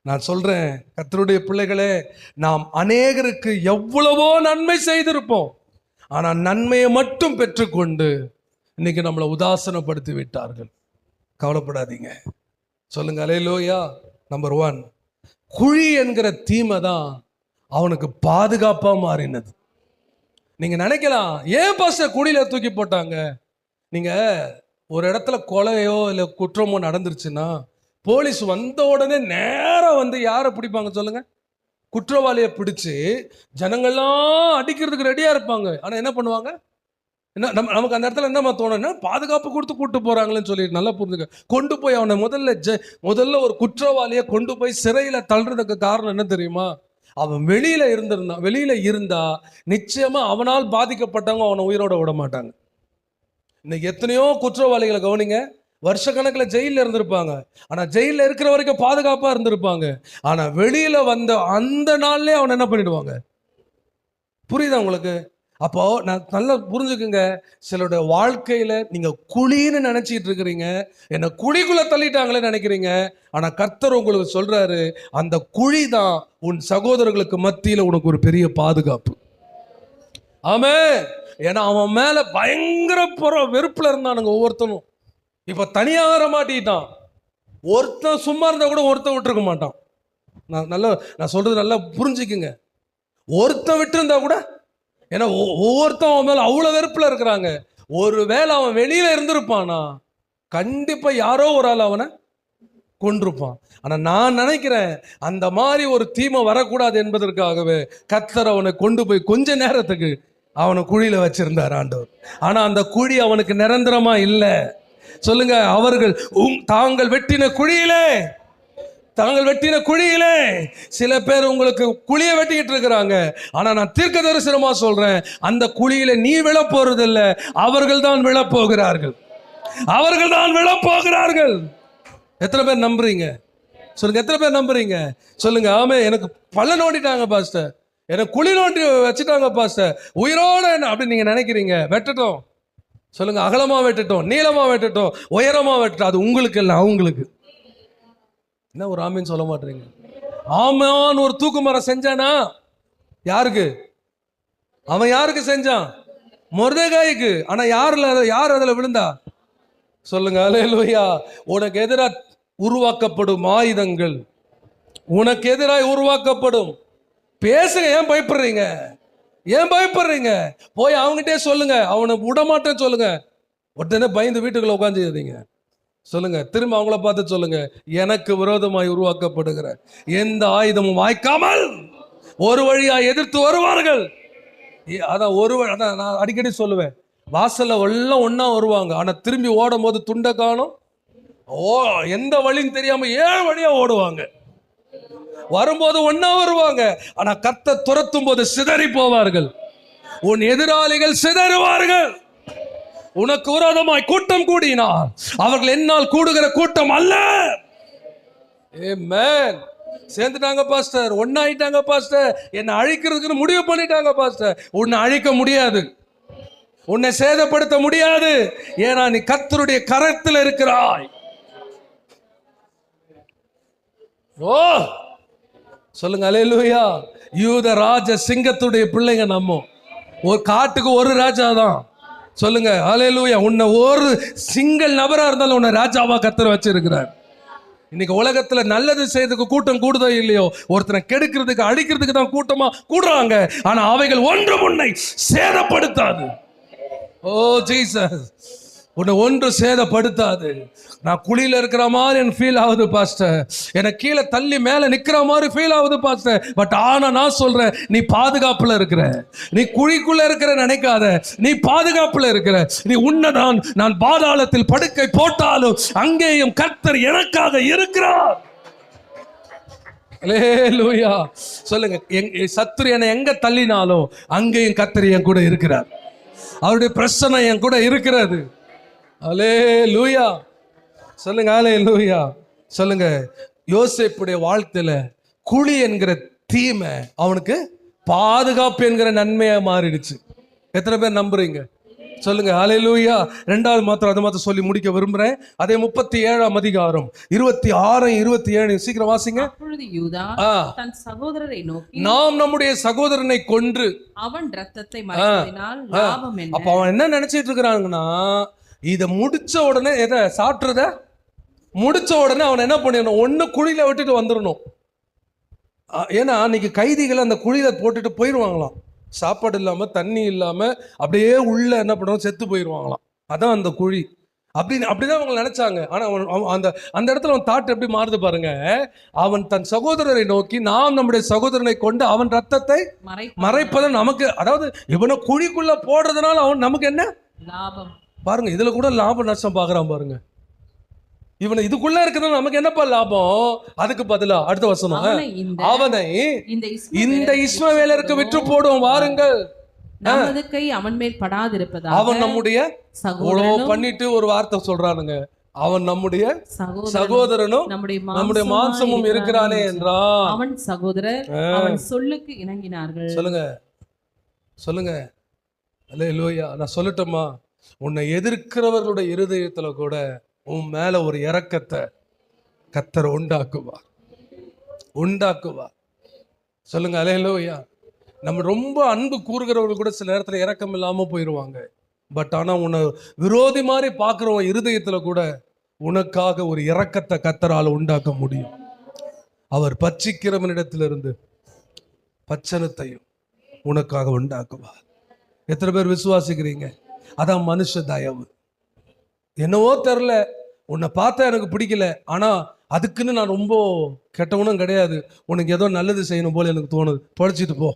நான் சொல்றேன், கர்த்தருடைய பிள்ளைகளே, நாம் அநேகருக்கு எவ்வளவோ நன்மை செய்திருப்போம். ஆனா நன்மையை மட்டும் பெற்றுக்கொண்டு இன்னைக்கு நம்மளை உதாசனப்படுத்தி விட்டார்கள். கவலைப்படாதீங்க. சொல்லுங்க அல்லேலூயா. நம்பர் 1, குழி என்கிற தீமை தான் அவனுக்கு பாதுகாப்பா மாறினது. நீங்க நினைக்கலாம், ஏன் பாஸ்டர் குழியில தூக்கி போட்டாங்க? நீங்க ஒரு இடத்துல கொலையோ இல்லை குற்றமோ நடந்துருச்சுன்னா போலீஸ் வந்த உடனே நேரா வந்து யாரை பிடிப்பாங்க சொல்லுங்க? குற்றவாளியை பிடிச்சு ஜனங்கள்லாம் அடிக்கிறதுக்கு ரெடியா இருப்பாங்க. ஆனா என்ன பண்ணுவாங்க? என்ன நமக்கு அந்த இடத்துல என்னமா தோணும்னா, பாதுகாப்பு கொடுத்து கூட்டு போறாங்களேன்னு சொல்லிட்டு நல்லா புரிஞ்சுக்க. கொண்டு போய் அவனை முதல்ல ஒரு குற்றவாளியை கொண்டு போய் சிறையில தள்ளுறதுக்கு காரணம் என்ன தெரியுமா? அவன் வெளியில இருந்தா நிச்சயமா அவனால் பாதிக்கப்பட்டவங்க அவனை உயிரோட விட மாட்டாங்க. இன்னைக்கு எத்தனையோ குற்றவாளிகளை கவனிங்க, வருஷக்கணக்கில் ஜெயிலில் இருந்திருப்பாங்க. ஆனா ஜெயிலில் இருக்கிற வரைக்கும் பாதுகாப்பா இருந்திருப்பாங்க. ஆனா வெளியில வந்த அந்த நாள்லயே அவனை என்ன பண்ணிடுவாங்க? புரியுதா உங்களுக்கு? அப்போ நான் நல்லா புரிஞ்சுக்குங்க, சிலருடைய வாழ்க்கையில நீங்க குழின்னு நினைச்சிட்டு இருக்கிறீங்க, என்ன குழிக்குள்ள தள்ளிட்டாங்களே நினைக்கிறீங்க. ஆனா கர்த்தர் உங்களுக்கு சொல்றாரு, அந்த குழி தான் உன் சகோதரர்களுக்கு மத்தியில உனக்கு ஒரு பெரிய பாதுகாப்பு. ஆமென். ஏன்னா அவன் மேல பயங்கர வெறுப்புல இருந்தானுங்க ஒவ்வொருத்தனும். இப்ப தனியாக மாட்டிட்டான். ஒருத்தன் சும்மா இருந்தா கூட ஒருத்தன் விட்டுருக்க மாட்டான். நான் சொல்றது நல்லா புரிஞ்சுக்குங்க. ஒருத்தன் விட்டு இருந்தா கூட, ஏன்னா ஒவ்வொருத்தன் அவன் மேல அவ்வளவு வெறுப்புல இருக்கிறாங்க. ஒருவேளை அவன் வெளியில இருந்திருப்பானா கண்டிப்பா யாரோ ஒரு ஆள் அவனை கொண்டிருப்பான். ஆனா நான் நினைக்கிறேன், அந்த மாதிரி ஒரு தீமை வரக்கூடாது என்பதற்காகவே கர்த்தர் அவனை கொண்டு போய் கொஞ்ச நேரத்துக்கு அவனை குழியில வச்சிருந்தார் ஆண்டவர். ஆனா அந்த குழி அவனுக்கு நிரந்தரமா இல்லை. சொல்லுங்க, அவர்கள் தாங்கள் வெட்டின குழியிலே சில பேர் உங்களுக்கு குழியை வெட்டிக்கிட்டு இருக்கிறாங்க. ஆனா நான் தீர்க்க தரிசனமா சொல்றேன், அந்த குழியில நீ விழ போறதில்லை, அவர்கள் தான் விழப்போகிறார்கள். எத்தனை பேர் நம்புறீங்க? சொல்லுங்க, எத்தனை பேர் நம்புறீங்க? சொல்லுங்க. ஆமே. எனக்கு பல்ல நோண்டிட்டாங்க பாஸ்டர், எனக்கு குழி நோண்டி வச்சுட்டாங்க பாஸ்டர், உயிரோட என்ன அப்படி நீங்க நினைக்கிறீங்க. வெட்டட்டும். சொல்லுங்க, அகலமா வெட்டட்டும், நீளமா வெட்டட்டும், உயரமா வெட்டட்டும், அது உங்களுக்கு இல்லை அவங்களுக்கு. என்ன ஒரு ஆமீன் சொல்ல மாட்டீங்க? ஆமான். ஒரு தூக்கு மரம் செஞ்சானா யாருக்கு? அவன் யாருக்கு செஞ்சான்? மொர்தெகாய்க்கு. ஆனா யார் அதுல விழுந்தா? சொல்லுங்க அல்லேலூயா. உனக்கு எதிராக உருவாக்கப்படும் ஆயுதங்கள் உனக்கு எதிராக உருவாக்கப்படும். பேசுங்க. ஏன் பயப்படுறீங்க? போய் அவங்ககிட்டே சொல்லுங்க, அவனை விடமாட்டேன்னு சொல்லுங்க. உடனே பயந்து வீட்டுக்குள்ள உட்காந்துங்க. சொல்லுங்க, திரும்ப அவங்கள பார்த்து சொல்லுங்க, எனக்கு விரோதமாய் உருவாக்கப்படுகிற எந்த ஆயுதமும் வாய்க்காமல் ஒரு வழியா எதிர்த்து வருவார்கள். அதான் நான் அடிக்கடி சொல்லுவேன், வாசல்ல எல்லாம் ஒன்னா வருவாங்க, ஆனா திரும்பி ஓடும் போது துண்டை காணும். எந்த வழின்னு தெரியாம 7 வழியா ஓடுவாங்க. வரும்போது ஒன்னா வருவாங்க, ஆனா கர்த்தர் துரத்தும் போது சிதறி போவார்கள். உன் எதிராளிகள் சிதறுவார்கள். உனக்கு விரோதமாய் கூட்டம் கூடினார், அவர்கள் என்னால் கூடுகிற கூட்டம் அல்ல. ஆமென். சேர்ந்துட்டாங்க பாஸ்டர், ஒன்னாயிட்டாங்க பாஸ்டர், என்னை அழிக்கிறதுக்கு முடிவு பண்ணிட்டாங்க பாஸ்டர். உன்னை அழிக்க முடியாது, உன்னை சேதப்படுத்த முடியாது. ஏன்னா நீ கர்த்தருடைய கரத்தில் இருக்கிறாய். சொல்லுங்க அல்லேலூயா. யூத ராஜ சிங்கத்துடைய பிள்ளைங்க நம்ம. ஒரு காட்டுக்கு ஒரு ராஜா தான். சொல்லுங்க அல்லேலூயா. உன்னை ஒரு சிங்கிள் நபரா இருந்தாலும் உன்னை ராஜாவா கர்த்தர் வச்சிருக்கிறார். இன்னைக்கு உலகத்துல நல்லது செய்யறதுக்கு கூட்டம் கூடுதோ இல்லையோ, ஒருத்தனை கெடுக்கிறதுக்கு அடிக்கிறதுக்கு தான் கூட்டமா கூடுறாங்க. ஆனா அவைகள் ஒன்றும் உன்னை சேதப்படுத்தாது. ஓ ஜீசஸ், உன்னை ஒன்று சேதப்படுத்தாது. நான் குழியில இருக்கிற மாதிரி எனக்கு ஃபீல் ஆகுது பாஸ்டர், எனக்கு கீழே தள்ளி மேல நிக்கிற மாதிரி ஃபீல் ஆகுது பாஸ்டர். பட் ஆனா நான் சொல்றேன், நீ பாதுகாப்புல இருக்கிற, நீ குழிக்குள்ள இருக்கிற நினைக்காத, நீ பாதுகாப்புல இருக்கிற. நீ உன்னதான் நான் பாதாளத்தில் படுக்கை போட்டாலும் அங்கேயும் கர்த்தர் எனக்காக இருக்கிறார். அல்லேலூயா. சொல்லுங்க, சத்துரு என்னை எங்க தள்ளினாலும் அங்கேயும் கர்த்தர் என் கூட இருக்கிறார். அவருடைய பிரசன்னம் என் கூட இருக்கிறது. அல்லேலூயா. சொல்லுங்க அல்லேலூயா. சொல்லுங்க, யோசேப்புடைய வாழ்க்கையில குழி என்கிற தீமை அவனுக்கு பாதுகாப்பு என்கிற நன்மையா மாறிடுச்சு. எத்தனை பேர் நம்புறீங்க? சொல்லுங்க ஹalleluya. ரெண்டாவது மாத்திரம் அது மாத்திரம் சொல்லி முடிக்க விரும்புறேன். அதே 37ஆம் அதிகாரம் 26 27 சீக்கிரம் வாசிங்க.
அப்பொழுது யூதா
ஆ.
தன் சகோதரரை நோக்கி,
நாம் நம்முடைய சகோதரனை கொன்று
அவன் இரத்தத்தை மறைப்பதினால் லாபம் என்ன?
அப்ப அவன் என்ன நினைச்சிட்டு இருக்கிறாங்கன்னா, இத முடிச்ச உடனே எதை சாப்பிட்றத முடிச்ச உடனே அவன் என்ன பண்ணிடணும், ஒண்ணு குழியில விட்டுட்டு வந்துடணும். ஏன்னா அன்னைக்கு கைதிகளை அந்த குழியில போட்டுட்டு போயிடுவாங்களாம். சாப்பாடு இல்லாம தண்ணி இல்லாம அப்படியே உள்ள என்ன பண்ணுவோம், செத்து போயிடுவாங்களாம். அதான் அந்த குழி. அப்படிதான் அவங்க நினைச்சாங்க. ஆனா அந்த அந்த இடத்துல அவன் தாட் எப்படி மாறுது பாருங்க. அவன் தன் சகோதரரை நோக்கி, நாம் நம்முடைய சகோதரனை கொண்டு அவன் ரத்தத்தை மறைப்பதை நமக்கு, அதாவது இவனை குழிக்குள்ள போடுறதுனால அவன் நமக்கு என்ன
லாபம்
பாருங்க. இதுல கூட லாப நஷ்டம் பாக்குறான் பாருங்க. இவனை இதுக்குள்ள இருக்கிறது நமக்கு என்னப்பா லாபம்? அதுக்கு பதிலா அடுத்த வசனம், அவனை இந்த இஸ்மவேலருக்கு விற்று போடும் வாருங்கள்,
நமது கை அவன் மேல் படாதிருப்பதாக.
அவன் நம்முடைய பண்ணிட்டு ஒரு வார்த்தை சொல்றானுங்க, அவன் நம்முடைய சகோதரனும் நம்முடைய மாம்சமும் இருக்கிறானே என்றான்.
அவன் சகோதரர் அவன் சொல்லுக்கு இணங்கினார்கள்.
சொல்லுங்க சொல்லுங்க அல்லேலூயா. நான் சொல்லட்டுமா, உன்னை எதிர்க்கிறவர்களுடைய இருதயத்துல கூட உன் மேல ஒரு இரக்கத்தை கர்த்தர் உண்டாக்குவார். சொல்லுங்க அல்லேலூயா. நம்ம ரொம்ப அன்பு கூறுகிறவர்கள் கூட சில நேரத்துல இரக்கம் இல்லாம போயிடுவாங்க. பட் ஆனா உன்னை விரோதி மாதிரி பார்க்கிறவன் இருதயத்துல கூட உனக்காக ஒரு இரக்கத்தை கர்த்தரால் உண்டாக்க முடியும். அவர் பட்சிக்கிறவனிடத்திலிருந்து பச்சனத்தையும் உனக்காக உண்டாக்குவார். எத்தனை பேர் விசுவாசிக்கிறீங்க? அதான் மனுஷ தயவு. என்னவோ தெரில, உன்னை பார்த்தா எனக்கு பிடிக்கல, ஆனா அதுக்குன்னு நான் ரொம்ப கெட்டவனும் கிடையாது, உனக்கு ஏதோ நல்லது செய்யணும் போல எனக்கு தோணுது, பழிச்சிட்டு போ.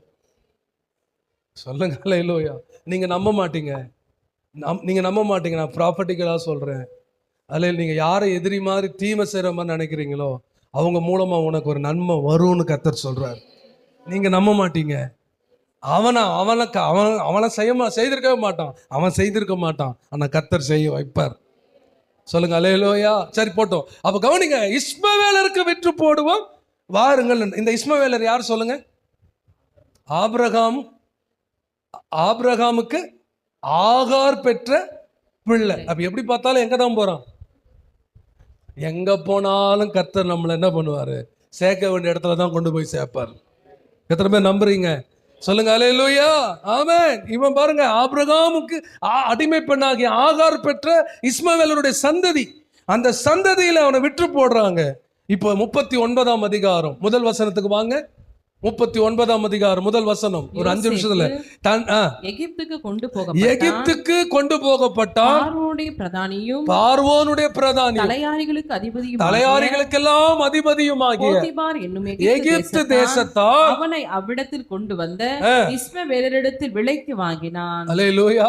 சொல்லுங்க அல்லேலூயா. நீங்க நம்ப மாட்டீங்க, நான் ப்ராப்பர்ட்டிக்கலா சொல்றேன். அதில் நீங்க யாரை எதிரி மாதிரி தீமை செய்யற மாதிரி நினைக்கிறீங்களோ அவங்க மூலமா உனக்கு ஒரு நன்மை வரும்னு கர்த்தர் சொல்றாரு. நீங்க நம்ப மாட்டீங்க. அவனை செய்திருக்கவே மாட்டான், அவன் செய்திருக்க மாட்டான், ஆனா கர்த்தர் செய்ய வைப்பார். சொல்லுங்க அல்லேலூயா. சரி போட்டோம். அப்ப கவனிங்க, இஸ்மவேலருக்கு விற்று போடுவோம் வாருங்கள். இந்த இஸ்மவேலர் யார் சொல்லுங்க? ஆபிரகாமுக்கு ஆகார் பெற்ற பிள்ளை. அப்ப எப்படி பார்த்தாலும் எங்க தான் போறான்? எங்க போனாலும் கர்த்தர் நம்மளை என்ன பண்ணுவாரு, சேர்க்க வேண்டிய இடத்துல தான் கொண்டு போய் சேர்ப்பார். எத்தனை பேர் நம்புறீங்க? சொல்லுங்க அல்லேலூயா. ஆமென். இவன் பாருங்க, ஆபிரகாமுக்கு அடிமை பெண்ணாகிய ஆகார் பெற்ற இஸ்மவேலருடைய சந்ததி. அந்த சந்ததியில அவனை விற்று போடுறாங்க. இப்போ 39ஆம் அதிகாரம் முதல் வசனத்துக்கு வாங்க. 39ஆம் அதிகாரம் முதல் வசனம், ஒரு 5 நிமிஷத்துல. எகிப்துக்கு கொண்டு போகப்பட்டான். பார்வோனுடைய பிரதானியும் தலையாரிகளுக்கெல்லாம் அதிபதியுமாகிய எகிப்து தேசத்தால்
அவனை அவ்விடத்தில் கொண்டு வந்த இஸ்மவேலரிடத்தில் விலைக்கு வாங்கினான்.
அல்லேலூயா.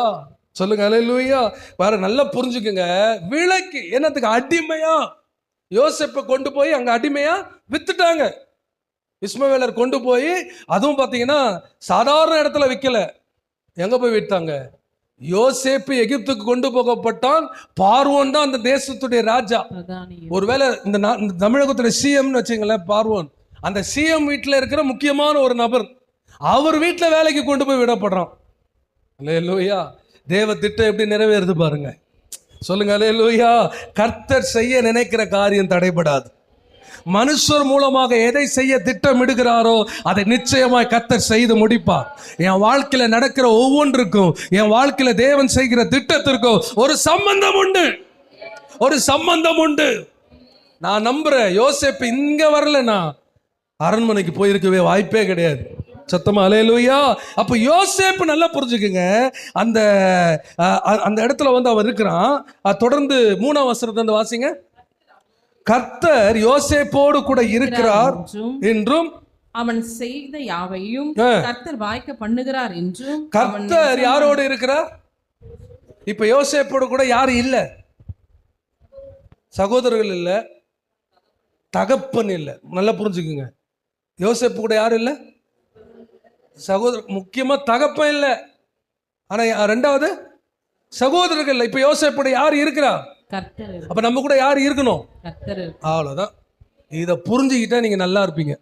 சொல்லுங்க அல்லேலூயா. வேற நல்லா புரிஞ்சுக்குங்க. விலைக்கு என்னத்துக்கு? அடிமையா யோசேப்பை கொண்டு போய் அங்க அடிமையா வித்துட்டாங்க. இஸ்மவேலர் கொண்டு போய், அதுவும் பார்த்தீங்கன்னா சாதாரண இடத்துல விற்கல. எங்க போய் விற்றாங்க? யோசேப்பு எகிப்துக்கு கொண்டு போகப்பட்டான். பார்வோன் தான் அந்த தேசத்துடைய ராஜா. ஒருவேளை இந்த தமிழகத்துடைய சிஎம்னு வச்சுங்களேன், பார்வோன் அந்த சிஎம் வீட்டில் இருக்கிற முக்கியமான ஒரு நபர், அவர் வீட்டில் வேலைக்கு கொண்டு போய் விடப்படுறான். அல்லேலூயா. தேவ திட்டம் எப்படி நிறைவேறுது பாருங்க. சொல்லுங்க அல்லேலூயா. கர்த்தர் செய்ய நினைக்கிற காரியம் தடைபடாது. மனுஷர் மூலமாக எதை செய்ய திட்டமிடுகிறாரோ அதை நிச்சயமாய் கர்த்தர் செய்து முடிப்பார். என் வாழ்க்கையில நடக்கிற ஒவ்வொன்றுக்கும், என் வாழ்க்கையில தேவன் செய்கிற திட்டத்திற்கும் ஒரு சம்பந்தம் உண்டு. நான் நம்புறேன், யோசேப்பு இங்க வரலன்னா அரண்மனைக்கு போயிருக்கவே வாய்ப்பே கிடையாது. சத்தமா அல்லேலூயா. அப்ப யோசேப்பு நல்லா புரிஞ்சுக்குங்க. அந்த இடத்துல அவன் இருக்கிறான். தொடர்ந்து 3ஆம் வசனத்தை வாசிங்க. கர்த்தர் யோசேப்போடு கூட இருக்கிறார் என்றும்
அவன் செய்த யாவையும் கர்த்தர் வாய்க்க பண்ணுகிறார் என்றும்.
கர்த்தர் யாரோடு இருக்கிறார்? இப்ப யோசேப்போடு கூட யாரும் இல்ல, சகோதரர்கள் இல்ல, தகப்பன் இல்ல. நல்லா புரிஞ்சுக்குங்க. யோசேப்பு கூட யாரும் இல்ல, சகோதரர், முக்கியமா தகப்பன் இல்ல, ஆனா ரெண்டாவது சகோதரர்கள் இல்ல. இப்ப யோசேப்போட யார் இருக்கிறா? அப்ப நம்ம கூட யார் இருக்கணும்? அவ்வளவுதான். இத புரிஞ்சுக்கிட்டா நீங்க நல்லா இருப்பீங்க.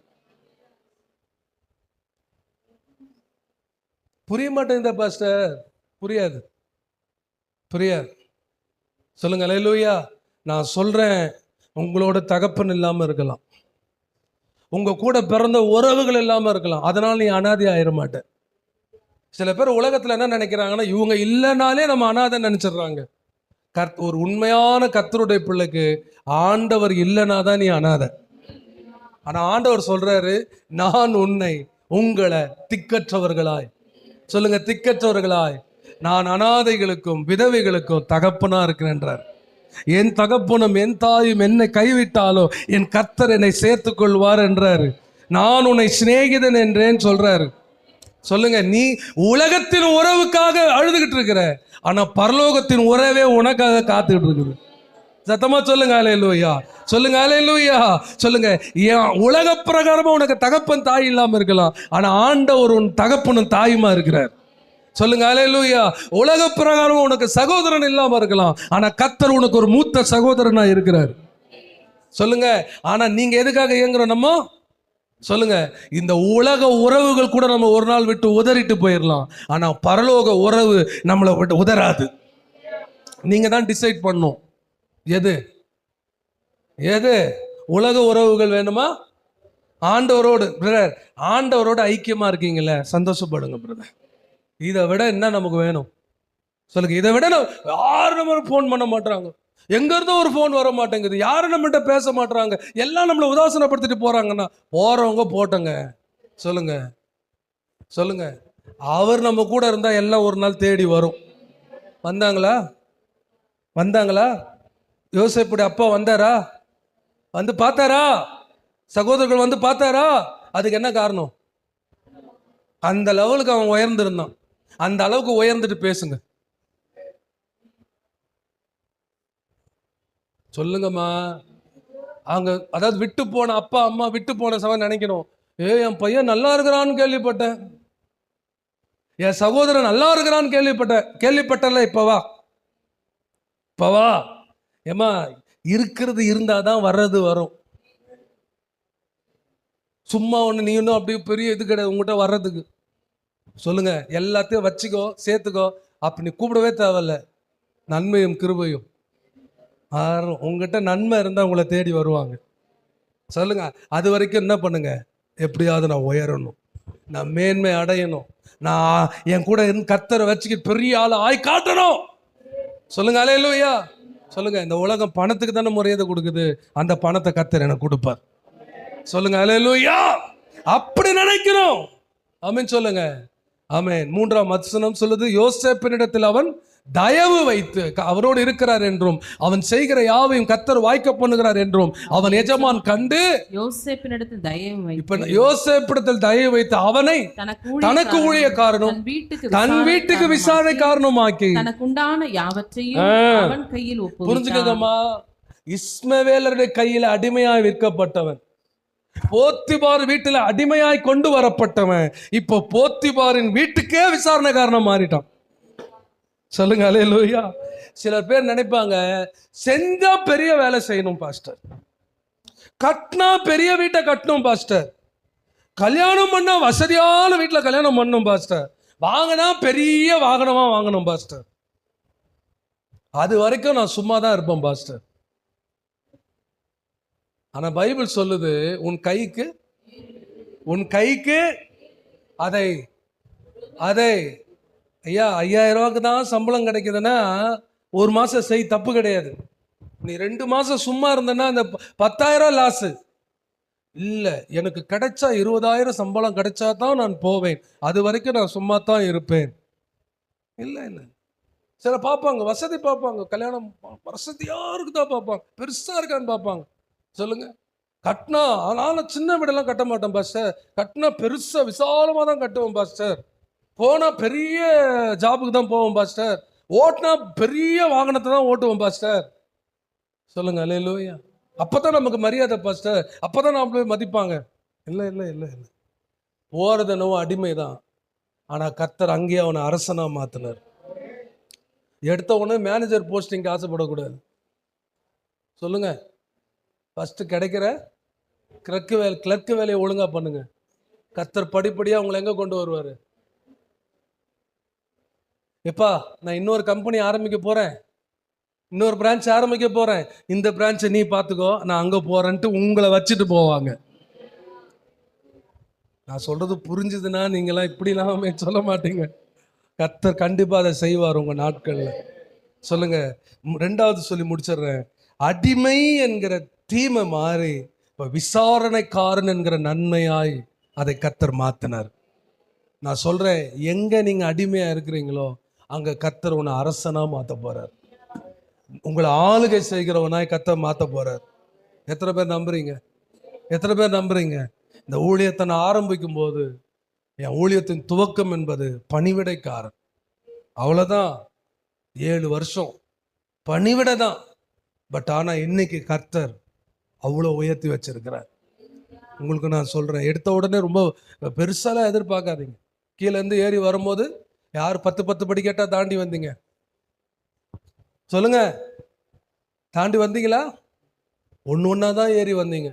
புரிய மாட்டேங்குதா பாஸ்டர்? புரியாது. பிரியர் சொல்லுங்க அல்லேலூயா. நான் சொல்றேன், உங்களோட தகப்பன் இல்லாம இருக்கலாம், உங்க கூட பிறந்த உறவுகள் இல்லாம இருக்கலாம், அதனால நீ அனாதை ஆயிட மாட்ட. சில பேர் உலகத்துல என்ன நினைக்கிறாங்கன்னா, இவங்க இல்லைனாலே நம்ம அனாதை நினைச்சிடுறாங்க. ஒரு உண்மையான கர்த்தருடைய பிள்ளைக்கு ஆண்டவர் இல்லைனா தான் நீ அனாதை. ஆனா ஆண்டவர் சொல்றாரு, நான் உன்னை உங்களை திக்கற்றவர்களாய், சொல்லுங்க திக்கற்றவர்களாய், நான் அனாதைகளுக்கும் விதவைகளுக்கும் தகப்பனா இருக்கிறேன்றார். என் தகப்பனும் என் தாயும் என்னை கைவிட்டாலும் என் கர்த்தர் என்னை சேர்த்துக் கொள்வார் என்றாரு. நான் உன்னை சிநேகிதன் என்றேன் சொல்றாரு. சொல்லுங்க, நீ உலகத்தின் உறவுக்காக அழுதுகிட்டு இருக்கிற, ஆனா பரலோகத்தின் உறவே உனக்காக காத்துக்கிட்டு இருக்குது. சத்தமா சொல்லுங்க அல்லேலூயா, சொல்லுங்க அல்லேலூயா, சொல்லுங்க. உலக பிரகாரமா உனக்கு தகப்பன் தாய் இல்லாம இருக்கலாம், ஆனா ஆண்டவர் உன் தகப்பனும் தாயுமா இருக்கிறார். சொல்லுங்க அல்லேலூயா. உலக பிரகாரம் உனக்கு சகோதரன் இல்லாம இருக்கலாம், ஆனா கர்த்தர் உனக்கு ஒரு மூத்த சகோதரனா இருக்கிறார். சொல்லுங்க. ஆனா நீங்க எதுக்காக இயங்குறோம் நம்ம? சொல்லுங்க. இந்த உலக உறவுகள் கூட நம்ம ஒரு நாள் விட்டு உதறிட்டு போயிடலாம், ஆனா பரலோக உறவு நம்மளை விட்டு உதராது. நீங்க தான் டிசைட் பண்ணும் எது எது உலக உறவுகள் வேணுமா, ஆண்டவரோடு. பிரதர், ஆண்டவரோட ஐக்கியமா இருக்கீங்கல்ல, சந்தோஷப்படுங்க பிரதர். இதை விட என்ன நமக்கு வேணும் சொல்லுங்க? இதை விட யாரும் நம்ம ஃபோன் பண்ண மாட்டாங்க, எங்க இருந்தோ ஒரு ஃபோன் வர மாட்டேங்குது, யாரும் நம்மகிட்ட பேச மாட்டாங்க, எல்லாம் நம்மளை உதாசனப்படுத்திட்டு போறாங்கன்னா போறவங்க போட்டங்க. சொல்லுங்க சொல்லுங்க. அவர் நம்ம கூட இருந்தா எல்லாம் ஒரு நாள் தேடி வரும். வந்தாங்களா? வந்தாங்களா? யோசேப்புடைய அப்பா வந்தாரா? வந்து பார்த்தாரா? சகோதரர்கள் வந்து பார்த்தாரா? அதுக்கு என்ன காரணம்? அந்த லெவலுக்கு அவன் உயர்ந்திருந்தான். அந்த அளவுக்கு உயர்ந்துட்டு பேசுங்க. சொல்லுங்கம்மா. அவங்க அதாவது விட்டு போன அப்பா அம்மா விட்டு போன சவன் நினைக்கணும், என் பையன் நல்லா இருக்கிறான்னு கேள்விப்பட்டேன், என் சகோதரன் நல்லா இருக்கிறான்னு கேள்விப்பட்டல. இப்பவா ஏமா, இருக்கிறது இருந்தாதான் வர்றது வரும். சும்மா ஒன்று நீ இன்னும் அப்படி பெரிய இது கிடையாது உங்ககிட்ட வர்றதுக்கு. சொல்லுங்க. எல்லாத்தையும் வச்சுக்கோ, சேர்த்துக்கோ, அப்படி நீ கூப்பிடவே தேவையில்ல. நன்மையும் கிருபையும் உங்ககிட்ட நன்மை இருந்தால் உங்களை தேடி வருவாங்க. சொல்லுங்க. அது வரைக்கும் என்ன பண்ணுங்க, எப்படியாவது நான் உயரணும், நான் மேன்மை அடையணும், நான் என் கூட கர்த்தரை வச்சுக்கிட்டு பெரிய ஆளை ஆய் காட்டணும். சொல்லுங்க அல்லேலூயா. சொல்லுங்க. இந்த உலகம் பணத்துக்கு தானே மரியாதை கொடுக்குது, அந்த பணத்தை கர்த்தர் எனக்கு கொடுப்பார். சொல்லுங்க அல்லேலூயா. அப்படி நினைக்கணும். ஆமென் சொல்லுங்க. ஆமென். 3ஆம் வசனம் சொல்லுது, யோசேப்பினிடத்தில் அவன் தயவு வைத்து அவரோடு இருக்கிறார் என்றும், அவன் செய்கிற யாவையும் கர்த்தர் வாய்க்க பண்ணுகிறார் என்றும் அவன் எஜமான் கண்டு
யோசேப்பினிடத்தில் தயவு வைத்து,
இப்ப யோசேப்பினிடத்தில் தயவு வைத்து அவனை தனக்கு ஊழியக்காரனும் தன் வீட்டுக்கு விசாரணைக்காரனுமாக்கி
தனக்குண்டான யாவற்றையும் அவன் கையில் ஒப்புவித்தான்.
புரிஞ்சுக்கங்கம்மா. இஸ்மவேலருடைய கையில அடிமையாய் விற்கப்பட்டவன், போத்திபார் வீட்டுல அடிமையாய் கொண்டு வரப்பட்டவன், இப்போ போத்திபாரின் வீட்டுக்கே விசாரணைக்காரனா மாறிட்டான். சொல்லுங்க அல்லேலூயா. சிலர் பேர் நினைப்பாங்க, செஞ்சா பெரிய வேலை செய்யணும் பாஸ்டர், கட்டினா பெரிய வீட்டை கட்டணும் பாஸ்டர், கல்யாணம் பண்ணா வசதியான வீட்டில் கல்யாணம் பண்ணணும் பாஸ்டர், வாங்கினா பெரிய வாகனமா வாங்கணும் பாஸ்டர். அது வரைக்கும் நான் சும்மா தான் இருப்பேன் பாஸ்டர். ஆனா பைபிள் சொல்லுது, உன் கைக்கு அதை ஐயா 5000 ரூபாய்க்கு தான் சம்பளம் கிடைக்குதுன்னா ஒரு மாசம் செய், தப்பு கிடையாது. நீ 2 மாசம் சும்மா இருந்தனா அந்த 10,000 லாஸ் இல்ல. எனக்கு கிடைச்சா 20,000 சம்பளம் கிடைச்சா தான் நான் போவேன், அது வரைக்கும் நான் சும்மா தான் இருப்பேன். இல்ல சில பார்ப்பாங்க, வசதி பார்ப்பாங்க, கல்யாணம் வசதியா இருக்குதான் பார்ப்பாங்க, பெருசா இருக்கான்னு பார்ப்பாங்க. சொல்லுங்க. கட்டினா ஆனாலும் சின்ன வீடெல்லாம் கட்ட மாட்டேன் பாஸ்டர், கட்டினா பெருசா விசாலமா தான் கட்டுவோம் பாஸ்டர், போனா பெரிய ஜாபுக்கு தான் போவோம் பாஸ்டர், ஓட்டினா பெரிய வாகனத்தை தான் ஓட்டுவோம் பாஸ்டர். சொல்லுங்க அல்லேலூயா. அப்பதான் நமக்கு மரியாதை பாஸ்டர், அப்பதான் நான் போய் மதிப்பாங்க. இல்ல போறது என்னவோ அடிமை தான், ஆனா கர்த்தர் அங்கேயே அவனை அரசனா மாத்தினார். எடுத்த உடனே மேனேஜர் போஸ்டிங்க்கு ஆசைப்படக்கூடாது. சொல்லுங்க. ஃபர்ஸ்ட் கிடைக்கிற கிளர்க்கு வேலையை ஒழுங்கா பண்ணுங்க, கர்த்தர் படிப்படியா உங்களை எங்க கொண்டு வருவாரு.
எப்பா நான் இன்னொரு கம்பெனி ஆரம்பிக்க போறேன், இன்னொரு பிரான்ச் ஆரம்பிக்க போறேன், இந்த பிரான்ச்சை நீ பார்த்துக்கோ, நான் அங்க போறேன்ட்டு உங்களை வச்சுட்டு போவாங்க. நான் சொல்றது புரிஞ்சுதுன்னா நீங்களாம் இப்படிலாம் சொல்ல மாட்டீங்க. கர்த்தர் கண்டிப்பா அதை செய்வார் உங்க நாட்கள்ல. சொல்லுங்க. ரெண்டாவது சொல்லி முடிச்சிடுறேன். அடிமை என்கிற தீமை மாறி இப்ப விசாரணைக்காரன் என்கிற நன்மையாய் அதை கர்த்தர் மாத்தினார். நான் சொல்றேன், எங்க நீங்க அடிமையா இருக்கிறீங்களோ அங்க கர்த்தர் உன்னை அரசனா மாத்த போறார். உங்களை ஆளுகை செய்கிறவனாய் கர்த்தர் மாத்த போறார். எத்தனை பேர் நம்புறீங்க? எத்தனை பேர் நம்புறீங்க? இந்த ஊழியத்தை நான் ஆரம்பிக்கும் போது என் ஊழியத்தின் துவக்கம் என்பது பணிவிடைக்காரன். அவ்வளவுதான். 7 வருஷம் பணிவிடை தான். பட் ஆனா இன்னைக்கு கர்த்தர் அவ்வளோ உயர்த்தி வச்சிருக்கிறார். உங்களுக்கு நான் சொல்றேன், எடுத்த உடனே ரொம்ப பெருசாலாம் எதிர்பார்க்காதீங்க. கீழே இருந்து ஏறி வரும்போது யார் 10 படி கேட்டா தாண்டி வந்தீங்க? சொல்லுங்க, தாண்டி வந்தீங்களா? ஒன்னா தான் ஏறி வந்தீங்க.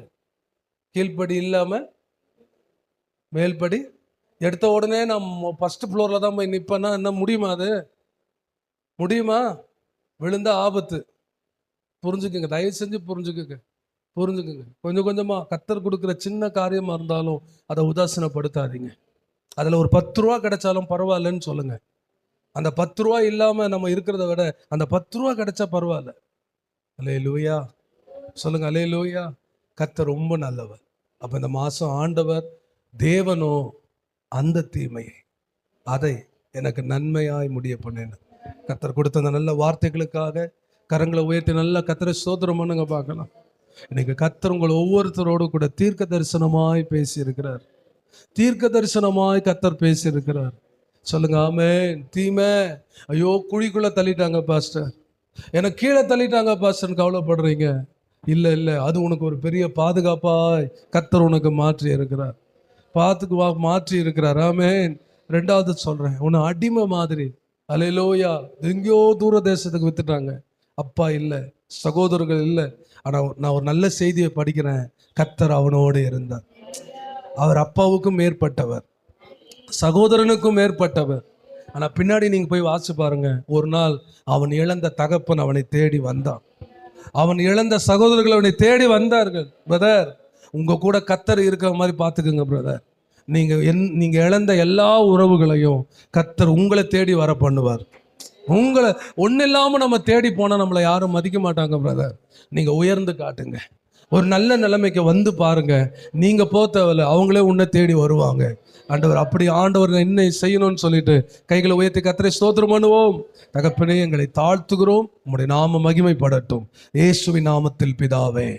கீழ்ப்படி இல்லாம மேல்படி. எடுத்த உடனே நம்ம ஃபர்ஸ்ட் ஃப்ளோர்ல தான் போய் நிற்பேன்னா என்ன முடியுமா? அது முடியுமா? விழுந்தா ஆபத்து. புரிஞ்சுக்குங்க, தயவு செஞ்சு புரிஞ்சுக்குங்க. கொஞ்சம் கொஞ்சமா கர்த்தர் கொடுக்குற சின்ன காரியமா இருந்தாலும் அதை உதாசீனப்படுத்தாதீங்க. அதுல ஒரு 10 ரூபா கிடைச்சாலும் பரவாயில்லன்னு சொல்லுங்க. அந்த 10 ரூபா இல்லாம நம்ம இருக்கிறத விட அந்த 10 ரூபா கிடைச்சா பரவாயில்ல. அல்லேலூயா. சொல்லுங்க, அல்லேலூயா. கர்த்தர் ரொம்ப நல்லவர். அப்ப இந்த மாசம் ஆண்டவர் தேவனோ அந்த தீமையை அதை எனக்கு நன்மையாய் முடிய பண்ணேன். கர்த்தர் கொடுத்த அந்த நல்ல வார்த்தைகளுக்காக கரங்களை உயர்த்தி நல்ல கர்த்தரை ஸ்தோத்திரம் பண்ணுங்க பார்க்கலாம். இன்னைக்கு கர்த்தர் உங்கள் ஒவ்வொருத்தரோடு கூட தீர்க்க தரிசனமாய் பேசி இருக்கிறார். தீர்க்க தரிசனமாய் கர்த்தர் பேசி இருக்கிறார். சொல்லுங்க ஆமென். தீமை, ஐயோ குழிக்குள்ள தள்ளிட்டாங்க பாஸ்டர், எனக்கு கீழே தள்ளிட்டாங்க பாஸ்டர் கவலைப்படுறீங்க. இல்லை, அது உனக்கு ஒரு பெரிய பாதுகாப்பாய் கர்த்தர் உனக்கு மாற்றி இருக்கிறார். மாற்றி இருக்கிறார். ஆமென். ரெண்டாவது சொல்றேன், உன்னை அடிமை மாதிரி அல்லேலூயா எங்கேயோ தூர தேசத்துக்கு வித்துட்டாங்க. அப்பா இல்லை, சகோதரர்கள் இல்லை. ஆனால் நான் ஒரு நல்ல செய்தியை படிக்கிறேன். கர்த்தர் அவனோடு இருந்தார். அவர் அப்பாவுக்கும் மேற்பட்டவர், சகோதரனுக்கும் மேற்பட்டவர். ஆனால் பின்னாடி நீங்கள் போய் வாசிச்சு பாருங்க. ஒரு நாள் அவன் இழந்த தகப்பன் அவனை தேடி வந்தான். அவன் இழந்த சகோதரர்கள் அவனை தேடி வந்தார்கள். பிரதர், உங்க கூட கர்த்தர் இருக்கிற மாதிரி பார்த்துக்குங்க பிரதர். நீங்க இழந்த எல்லா உறவுகளையும் கர்த்தர் உங்களை தேடி வர பண்ணுவார். உங்களை ஒன்றும் இல்லாமல் நம்ம தேடி போனால் நம்மளை யாரும் மதிக்க மாட்டாங்க பிரதர். நீங்கள் உயர்ந்து காட்டுங்க. ஒரு நல்ல நிலைமைக்கு வந்து பாருங்க. நீங்கள் போத்தவல அவங்களே உன்னை தேடி வருவாங்க. ஆண்டவர் அப்படி ஆண்டவர் என்ன செய்யணும்னு சொல்லிட்டு கைகளை உயர்த்தி கர்த்தரை ஸ்தோத்திரம் பண்ணுவோம். தகப்பனே, எங்களை தாழ்த்துகிறோம். உம்முடைய நாம மகிமைப்படட்டும். இயேசுவின் நாமத்தில் பிதாவே.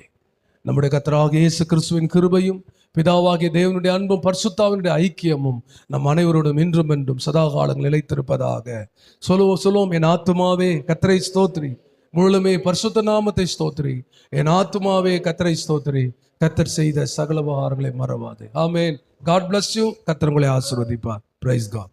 நம்முடைய கர்த்தராகிய இயேசு கிறிஸ்துவின் கிருபையும் பிதாவாகிய தேவனுடைய அன்பும் பரிசுத்தாவினுடைய ஐக்கியமும் நம் அனைவரோடும் இன்றும் என்றும் சதா காலங்கள் நிலைத்திருப்பதாக. சொல்லுவோம், என் ஆத்துமாவே கர்த்தரை ஸ்தோத்திரி, முழுமே பரிசுத்த நாமத்தை ஸ்தோத்திரி. என் ஆத்துமாவே கர்த்தரை ஸ்தோத்திரி, கர்த்தர் செய்த சகல உபகாரங்களை மறவாதே. ஆமென். God bless you. கர்த்தர் உங்களை ஆசீர்வதிப்பார். Praise God.